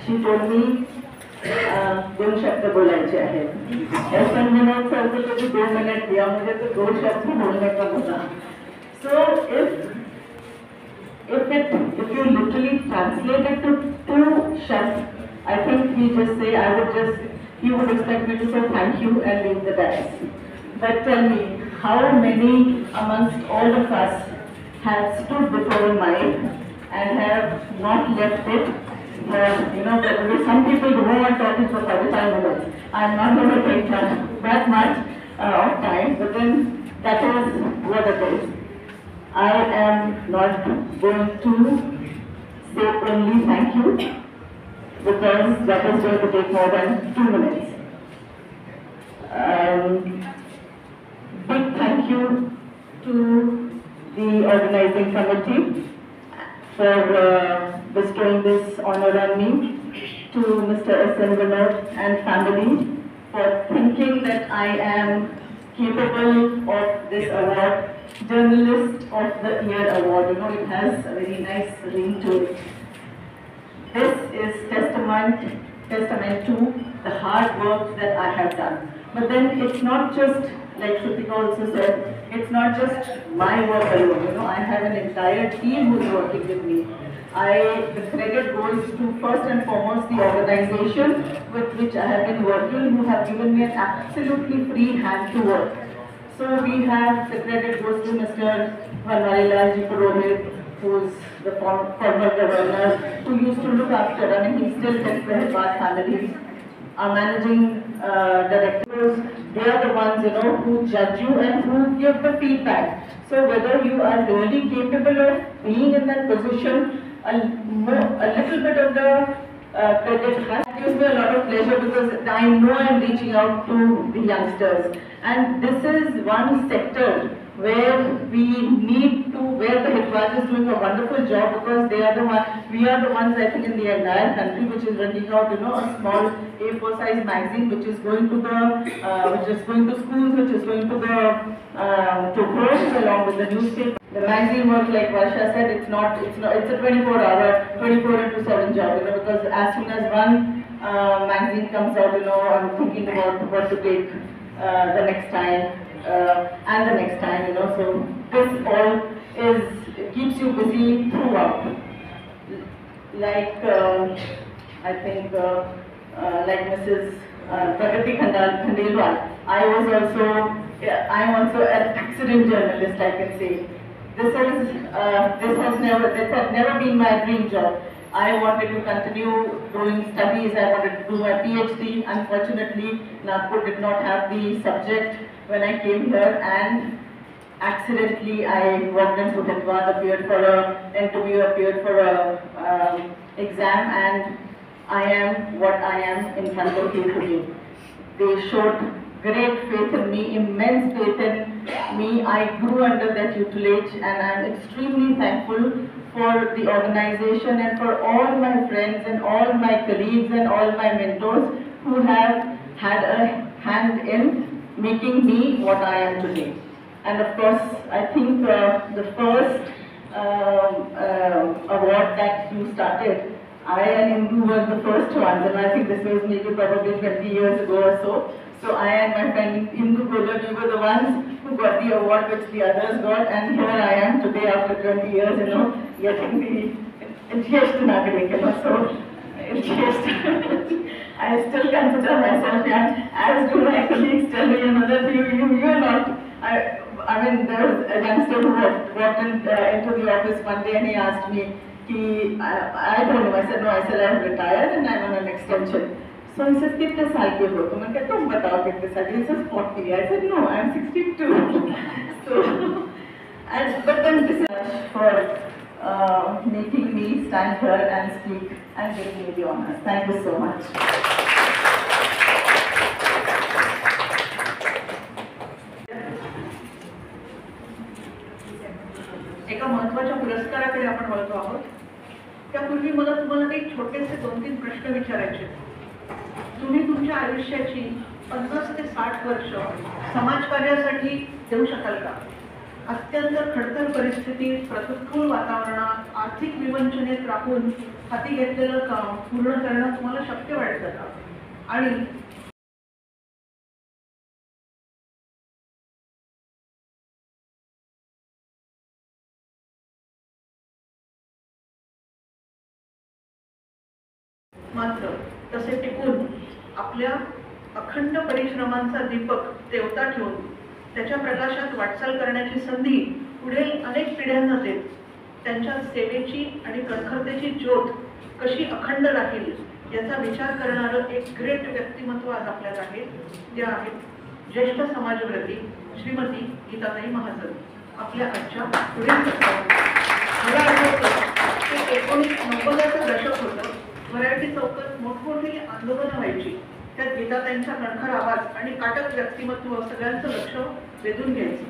She told me 2 शब्द बोलायचे आहेत. SN विनोद सर को कभी 2 मिनट दिया, मुझे तो 2 शब्द बोलने का बोला. So if you literally translate it to 2 shafts, I think we just say, you would expect me to say thank you and leave the dais. But tell me, how many amongst all of us have stood before a mic and have not left it? There will be some people who are talking for 45 minutes. I'm not going to take that much of time, but then that is what it is. I am not going to say only thank you, because that is going to take more than 2 minutes. Big thank you to the organizing committee for bestowing this honor on me, to Mr. SN Vinod and family for thinking that I am capable of this award. Journalist of the Year award, it has a very nice ring to it. This is testament to the hard work that I have done. But then it's not just, like Shrutika also said, it's not just my work alone. I have an entire team who is working with me. The credit goes to first and foremost the organization with which I have been working, who have given me an absolutely free hand to work. So the credit goes to Mr. Banwarilal Ji Purohit, who is the former governor, who used to look after, he still takes the Hedwad family. Our managing directors, they are the ones who judge you and who give the feedback. So whether you are really capable of being in that position, a little bit of the credit gives me a lot of pleasure, because I know I am reaching out to the youngsters, and this is one sector where where the Hedwad is doing a wonderful job, because we are the ones, I think, in the entire country which is running out, a small A4 size magazine which is going to schools, which is going to homes along with the newspaper. The magazine work, like Varsha said, it's a 24/7 job, because as soon as one magazine comes out, I'm thinking about what to take the next time and the next time, so this all keeps you busy throughout. Like I think like Mrs. Pragati Khandelwal, I am also an accident journalist, I can say. This has never been my dream job. I wanted to continue doing studies. I wanted to do my PhD. Unfortunately, Nagpur did not have the subject when I came here, and accidentally I walked into Hindwad, appeared for an interview, appeared for a exam, and I am what I am in front of you today. They showed great faith in me, immense faith in me. I grew under that tutelage, and I am extremely thankful for the organization and for all my friends and all my colleagues and all my mentors who have had a hand in making me what I am today. And of course, I think the first award that you started, I and Indu were the first ones, and I think this was maybe probably 20 years ago or so. So I and my friend Indu Gola, we were the ones who got the award which the others got, and here I am today after 20 years, getting the Jyeshtha Nagarik, so I still consider myself young, as do my colleagues tell me, that you are not. I mean, there was a youngster who walked into the office one day and he asked me, I told him, I said, no, I'm retired and I'm on an extension. So he says, कितने साल के हो तुम? मैं कहता तुम बताओ कितने साल? He says 40. I said, no, I'm 62. So, but then this is for making me stand here and speak and giving me the honor. Thank you so much. एका महत्त्वाच्या पुरस्काराकडे आपण वळतो आहोत. त्यापूर्वी मला तुम्हाला काही छोटेसे 2-3 प्रश्न विचारायचे. तुम्ही तुमच्या आयुष्याची 50 ते 60 वर्ष समाजकार्यासाठी देऊ शकाल का? अत्यंत खडतर परिस्थितीत, प्रतिकूल वातावरणात, आर्थिक विवंचनेत राहून हाती घेतलेलं काम पूर्ण करणं तुम्हाला शक्य वाटतं का? आणि मात्र तसे टिकून आपल्या अखंड परिश्रमांचा दीपक तेवता ठेवून त्याच्या प्रकाशात वाटचाल करण्याची संधी पुढील अनेक पिढ्यांना देत त्यांच्या सेवेची आणि कणखरतेची ज्योत कशी अखंड राहील याचा विचार करणारं एक ग्रेट व्यक्तिमत्व आज आपल्याला आहे. ते आहेत ज्येष्ठ समाजव्रती श्रीमती गीताताई महाजन. आपल्या आजच्या पुढील मला आठवतं ते 1990चं दशक होतं. मराठी चौकात मोठमोठी आंदोलनं व्हायची. त्यात गीताताईंचा कणखर आवाज आणि काटक व्यक्तिमत्व सगळ्यांचं लक्ष वेधून घ्यायचं.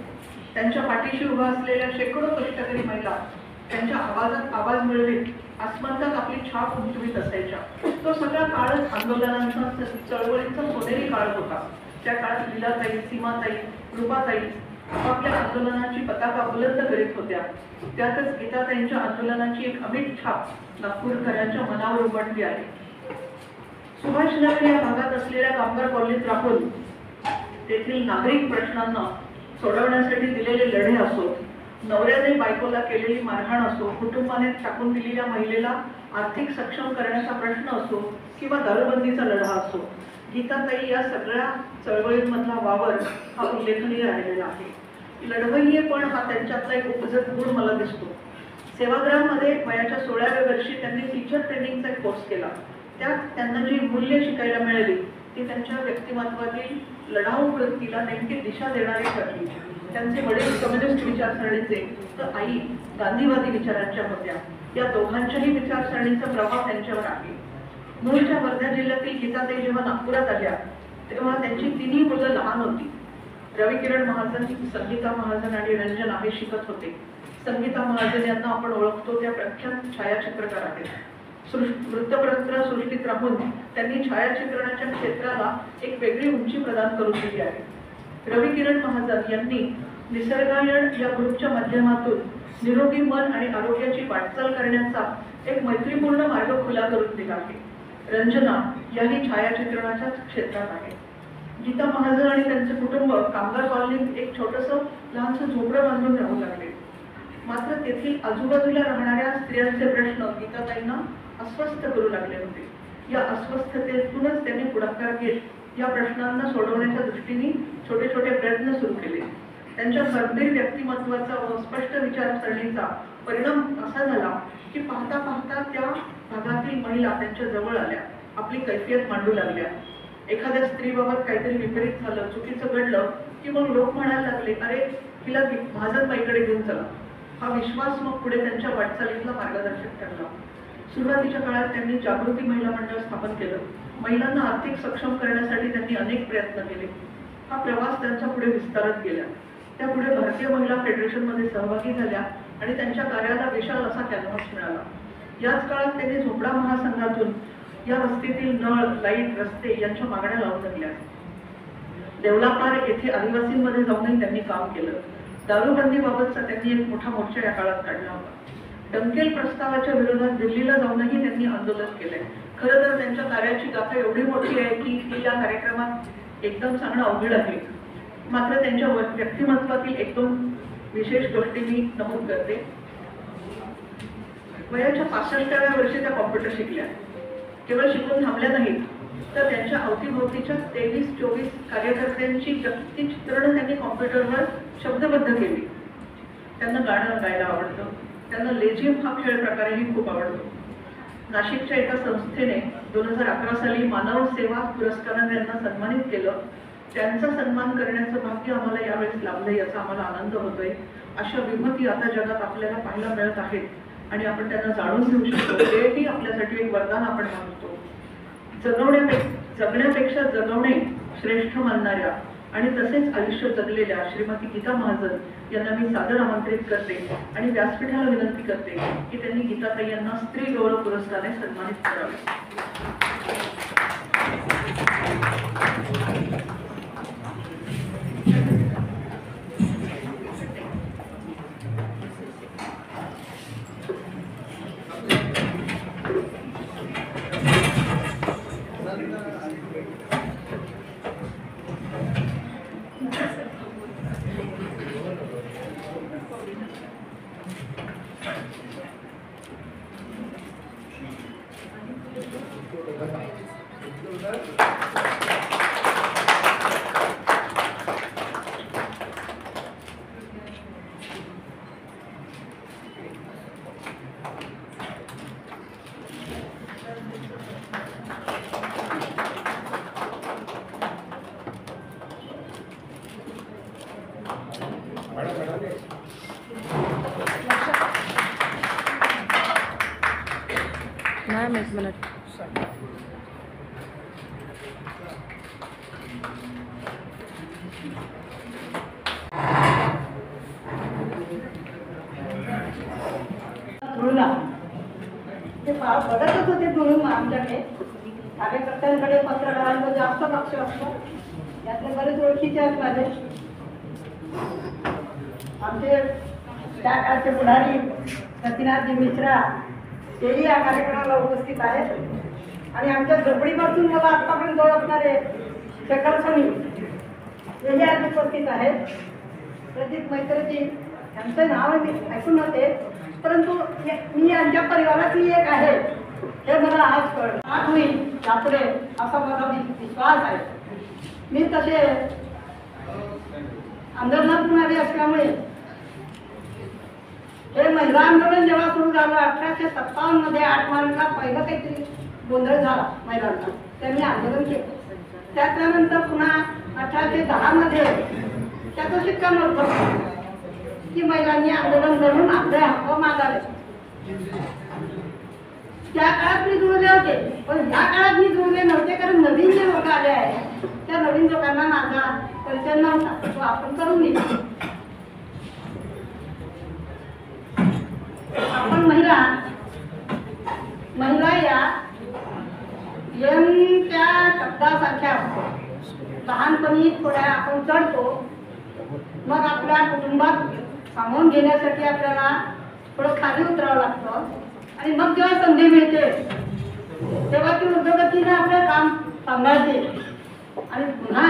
त्यांच्या पाठीशी उभा असलेल्या शेकडो कष्टकरी महिला त्यांच्या आवाजात आवाज मिळवीत आसमंतात आपली छाप उमटवीत असायच्या. तो सगळा काळच आंदोलनांचा चळवळींचा सोनेरी काळ होता. त्या काळात लीलाताई, सीमाताई, रूपाताई आपापल्या आंदोलनाची पताका बुलंद करीत होत्या. त्यातच गीताताईंच्या आंदोलनाची एक अमिट छाप नागपूरकरांच्या मनावर उमटली आहे. सुभाषनगर या भागात असलेल्या कामगार कॉलनीत राहून तेथील नागरिक प्रश्नांना सोडवण्यासाठी दिलेले लढे असो, नवऱ्याने बायकोला केलेली मारहाण असो, कुटुंबाने टाकून दिलेल्या महिलेला आर्थिक सक्षम करण्याचा प्रश्न असो किंवा दारूबंदीचा लढा असो, गीताताई या सगळ्या चळवळींमधला वावर हा उल्लेखनीय राहिलेला आहे. लढवय्येपण हा त्यांच्यातला एक उपजत गुण मला दिसतो. सेवाग्राममध्ये वयाच्या 16व्या वर्षी त्यांनी टीचर ट्रेनिंगचा एक कोर्स केला. त्यात त्यांना जी मूल्य शिकायला मिळाली ती त्यांच्या व्यक्तिमत्वातील लढाऊ वृत्तीला नेमकी दिशा देणारी ठरली. त्यांचे वडील कम्युनिस्ट विचारसरणीचे तर आई गांधीवादी विचारांच्या होत्या. या दोघांच्याही विचारसरणीचा प्रभाव त्यांच्यावर आहे. मूळच्या वर्धा जिल्ह्यातील गीताताई जेव्हा नागपुरात आल्या तेव्हा त्यांची 3ही मुलं लहान होती. रविकिरण महाजन, संगीता महाजन आणि रंजना हे शिकत होते. संगीता महाजन यांना आपण ओळखतो त्या प्रख्यात छायाचित्रकार आहेत. वृत्तपत्र सृष्टीत राहून त्यांनी छायाचित्रणाच्या क्षेत्राला एक वेगळी उंची प्रदान करून दिली आहे. रविकिरण महाजन यांनी निसर्गायण या ग्रुपच्या माध्यमातून निरोगी मन आणि आरोग्याची वाटचाल करण्याचा एक मैत्रीपूर्ण मार्ग खुला करून दिला आहे. रंजना याही छायाचित्रणाच्या क्षेत्रात आहे. गीता महाजन आणि त्यांचे कुटुंब कामगार कॉलनीत एक छोटंसं लहानसं झोपडं बांधून राहू लागले. मात्र तेथील आजूबाजूला राहणाऱ्या स्त्रियांचे प्रश्न गीताताईंना अस्वस्थ करू लागले होते. या अस्वस्थतेतूनच त्यांनी पुढाकार घेत या प्रश्नांना सोडवण्याच्या दृष्टीने छोटे छोटे प्रयत्न सुरू केले. त्यांच्या खंबीर व्यक्तिमत्वाचा व स्पष्ट विचारसरणीचा परिणाम असा झाला की पाहता पाहता त्या भागातील महिला त्यांच्या जवळ आल्या, आपली कैफियत मांडू लागल्या. एखाद्या स्त्रीबाबत काहीतरी विपरीत झालं, चुकीचं घडलं की मग लोक म्हणायला लागले, अरे तिला महाजनबाईकडे घेऊन चला. हा विश्वास मग पुढे त्यांच्या वाटचालीतला मार्गदर्शक ठरला. सुरुवातीच्या काळात त्यांनी जागृती महिला मंडळ स्थापन केलं. महिलांना आर्थिक सक्षम करण्यासाठी त्यांनी अनेक प्रयत्न केले. हा प्रवास त्यांचा पुढे विस्तारत गेला. त्या पुढे भारतीय महिला फेडरेशनमध्ये सहभागी झाल्या आणि त्यांच्या कार्याला विशाल असा कॅनव्हास मिळाला. याच काळात त्यांनी झोपडा महासंघातून या वस्तीतील नळ, लाईट, रस्ते यांच्या मागण्या लावून धरल्या. देवलापार येथे आदिवासींमध्ये जाऊनही त्यांनी काम केलं. दारूबंदीबाबतचा त्यांनी एक मोठा मोर्चा या काळात काढला होता. डंकेल प्रस्तावाच्या विरोधात दिल्लीला जाऊनही त्यांनी आंदोलन केलंय. खरं तर त्यांच्या कार्याची गाथा एवढी मोठी आहे की ती या कार्यक्रमात एकदम सांगणं अवघड आहे. मात्र त्यांच्या व्यक्तिमत्वातील एक दोन विशेष गोष्टी मी नमूद करते. वयाच्या 65व्या वर्षी त्या कॉम्प्युटर शिकल्या. केवळ शिकून थांबल्या नाहीत, तर त्यांच्या अवतीभोवतीच्या 23-24 कार्यकर्त्यांची व्यक्तिचित्रणं त्यांनी कॉम्प्युटरवर शब्दबद्ध केली. त्यांना गाणं गायला आवडतं. त्यांना लेझिम हा खेळ प्रकारही खूप आवडतो. नाशिकच्या एका संस्थेने 2011 साली मानव सेवा पुरस्काराने त्यांना सन्मानित केलं. त्यांचा सन्मान करण्याचं भाग्य आम्हाला यावेळेस लाभलं, याचा आम्हाला आनंद होतोय. अशा विभूती आता जगात आपल्याला पाहायला मिळत आहेत आणि आपण त्यांना जाणून घेऊ शकतो. तेही आपल्यासाठी एक वरदान आपण मानतो. जगण्यापेक्षा जगवणे श्रेष्ठ मानणाऱ्या आणि तसेच आयुष्य जगलेल्या श्रीमती गीता महाजन यांना मी सादर आमंत्रित करते आणि व्यासपीठाला विनंती करते की त्यांनी गीताताई यांना स्त्री गौरव पुरस्काराने सन्मानित करावे. मॅम एक मिनिट. ते बघतच होते म्हणून आमच्याकडे कार्यकर्त्यांकडे पत्रकारांचा जास्त लक्ष असतं. यातले बरेच ओळखीचे आहेत माझे. आमचे त्या काळचे पुढारी सतीनाथजी मिश्रा तेही या कार्यक्रमाला उपस्थित आहेत आणि आमच्या झोपडीपासून मला आतापर्यंत ओळखणारे शेखर सोनी तेही आज उपस्थित आहेत. प्रदीप मैत्रेजी यांचं नाव मी ऐकून नव्हते, परंतु मी यांच्या परिवारातली एक आहे हे मला आज कळलं. आज होईल यापुढे असा माझा विश्वास आहे. मी तसे आंदोलनातून आले असल्यामुळे हे महिला आंदोलन जेव्हा सुरू झालं 1857 मध्ये 8 मार्चला पहिलं काहीतरी गोंधळ झाला महिलांचा, त्यांनी आंदोलन केलं. त्यानंतर पुन्हा 1810 मध्ये त्याचं शिक्कामोर्तब की महिलांनी आंदोलन करून आपले हक्क मागावे. त्या काळात मी जुळले होते, पण या काळात मी जुळले नव्हते, कारण नवीन जे लोक आले आहेत त्या नवीन लोकांना माझा परिचय नव्हता, तो आपण करून घेऊ. आपण महिला या त्या शब्दासारख्या लहानपणी थोड्या आपण चढतो, मग आपल्या कुटुंबात सामावून घेण्यासाठी आपल्याला थोडं खाली उतरावं लागतं आणि मग जेव्हा संधी मिळते तेव्हा ती उद्योगतीने आपलं काम सांभाळते. आणि पुन्हा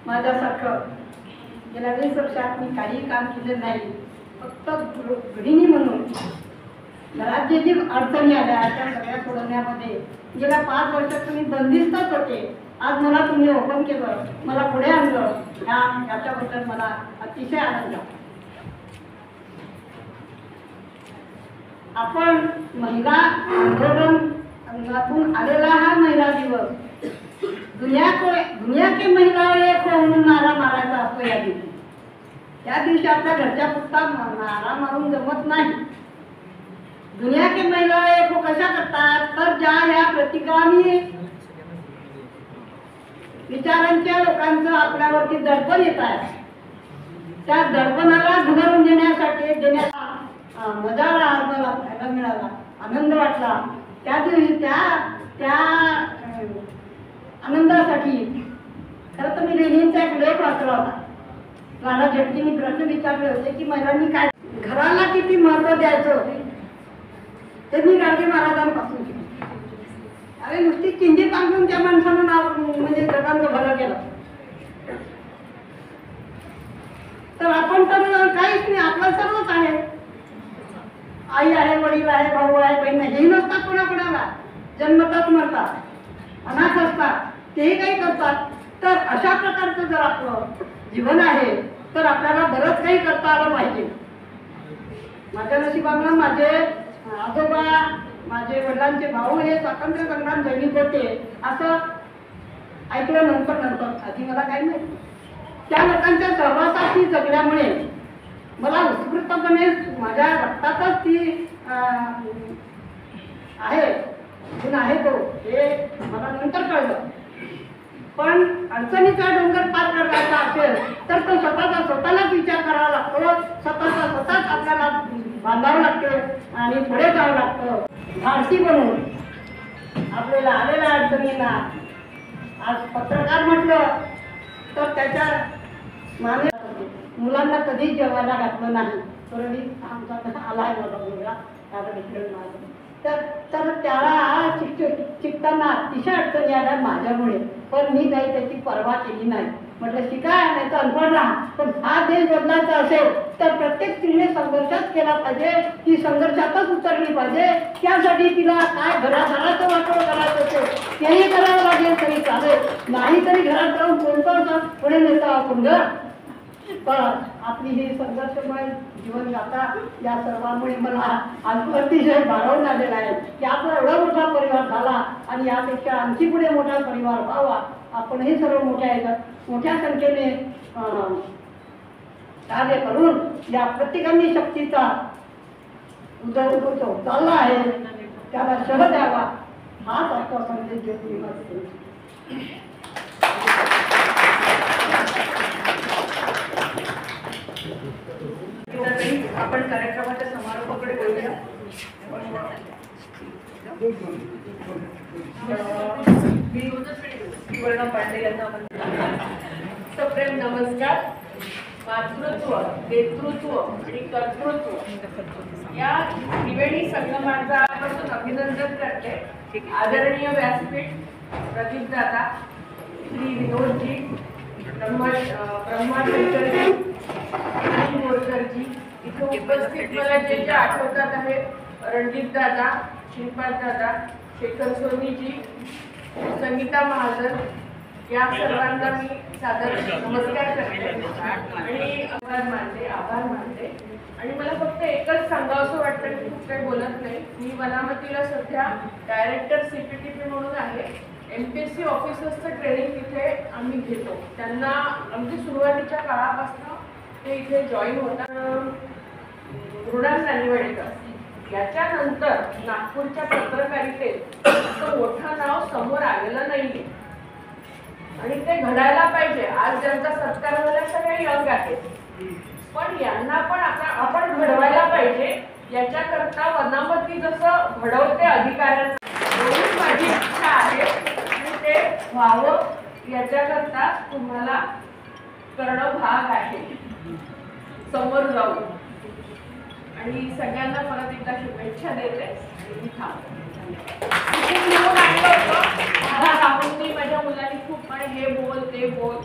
माझ्यासारखं गेल्या 20 वर्षात मी काही काम केलं नाही, फक्त गृहिणी म्हणून घरात जे जी अडचणी आल्या त्या सगळ्या सोडवण्यामध्ये गेल्या 5 वर्षात तुम्ही बंदिस्तच होते. आज मला तुम्ही ओपन केलं, मला पुढे आणलं, याच्याबद्दल मला अतिशय आनंद. आपण महिला आंदोलनातून आलेला हा महिला दिवस दुनिया के महिला एक हो म्हणून नारा मारायचा असतो. या दिवशी त्या दिवशी आपल्या घरच्या पुरता नारा मारून जमत नाही. दुनिया के महिला एक हो कशा करतात तर ज्या ह्या प्रतिगामी विचारांच्या लोकांचं आपल्यावरती दडपण येत आहे, त्या दडपणाला धुरून देण्याचा मजाला आपल्याला मिळाला, आनंद वाटला. त्या दिवशी त्या आनंदासाठी खरं तर मी लेनिनचा एक लेख वाचला होता. राणा जेटलींनी प्रश्न विचारले होते की महिलांनी काय घराला किती महत्व द्यायचं ते मी गाडगे महाराजांपासून शिकले. अरे नुसती किंचित आणून त्या माणसानं नाव म्हणजे जगांचं भलं केलं तर आपण तर काहीच नाही, आपलं सर्वच आहे. आई आहे, वडील आहे, भाऊ आहे, बहीण आहे, हेही नसतात कोणाकोणाला, जन्मतात मरतात, अनाथ असतात, तेही काही करतात. तर अशा प्रकारचं जर आपलं जीवन आहे तर आपल्याला बरंच काही करता आलं पाहिजे. माझ्या नशिबानं माझे आजोबा, माझे वडिलांचे भाऊ हे स्वातंत्र्य संग्राम सैनिक होते असं ऐकलं नंतर आधी मला काही माहिती. त्या लोकांच्या सहवासात ती जगल्यामुळे मला उत्स्फूर्तपणे माझ्या रक्तातच ती आहे, गुण आहे तो, हे मला नंतर कळलं. पण अडचणीचा डोंगर पार करायचा असेल तर तो स्वतःलाच विचार करावा लागतो, स्वतःच आपल्याला बांधावं लागतं आणि पुढे जावं लागतं. धाडसी बनून आपल्याला आलेल्या अडचणींना आज पत्रकार म्हटलं तर त्याच्या माने मुलांना कधीच जेवायला घातलं नाही. तरी आमचा आला आहे माझा मुलगा तर त्याला शिकताना अतिशय अडचणी आल्या माझ्यामुळे, पण मी काही त्याची पर्वा केली नाही. म्हटलं शिकाय नाही तर अनपढ राहा, पण हा देश बदलायचा असेल तर प्रत्येक स्त्रीने संघर्षच केला पाहिजे, ती संघर्षातच उतरली पाहिजे. त्यासाठी तिला काय घराघराचं वाटोळं करायचं असेल तेही करावं लागेल तरी चालेल, नाही तरी घरात जाऊन कोणतं पुढे नेता आपण घर. पण आपली ही संघर्षमय जीवनगाथा या सर्वांमुळे मला अतिशय भारावून आलेला आहे की आपला एवढा मोठा परिवार झाला आणि यापेक्षा आणखी पुढे मोठा परिवार व्हावा. आपणही सर्व मोठ्या संख्येने कार्य करून या प्रतिगामी शक्तीचा उदय चालला आहे त्याला शह द्यावा, हाच आपला संदेश देतो. आपण कार्यक्रमाच्या समारोपाकडे बोलूया. मी वर्णा पांडे यांना सप्रेम नमस्कार. मातृत्व, नेतृत्व आणि कर्तृत्व या त्रिवेणी संगमाचा अभिनंदन करते. आदरणीय व्यासपीठ, प्रदीप दादा, श्री विनोदजी, ब्रह्मा शंकरजी, मोरकरजी, इथे उपस्थित मला जे आठवतात आहेत, रणजित दादा, श्रीपाद दादा, शेखर सोनीजी, संगीता महाजन, या सर्वांना मी सादर नमस्कार करते आणि आभार मानते. आणि मला फक्त एकच सांगावंसं वाटतं की खूप काही बोलत नाही. मी वनामतीला सध्या डायरेक्टर CPTP म्हणून आहे. MPSC ऑफिसर्सचं ट्रेनिंग तिथे आम्ही घेतो. त्यांना अगदी सुरुवातीच्या काळापासून ते इथे जॉईन होतात. मृणाल नानिवडेकर याच्यानंतर नागपूरच्या पत्रकारितेत मोठं नाव समोर आलेलं नाहीये आणि ते घडायला पाहिजे. आज ज्यांचा सत्कार झाला सगळे यंग आहेत, पण यांना पण आपण घडवायला पाहिजे. याच्याकरता वनामती जसं घडवते अधिकाऱ्यांना, एवढीच माझी इच्छा आहे आणि ते व्हावं याच्याकरता तुम्हाला करणं भाग आहे समोर जाऊन. आणि सगळ्यांना परत एकदा शुभेच्छा देते आणि मी थांबते. माझ्या मुलांनी खूप म्हणे हे बोल ते बोल.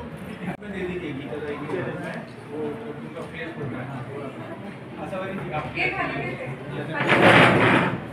हे खाली घेते.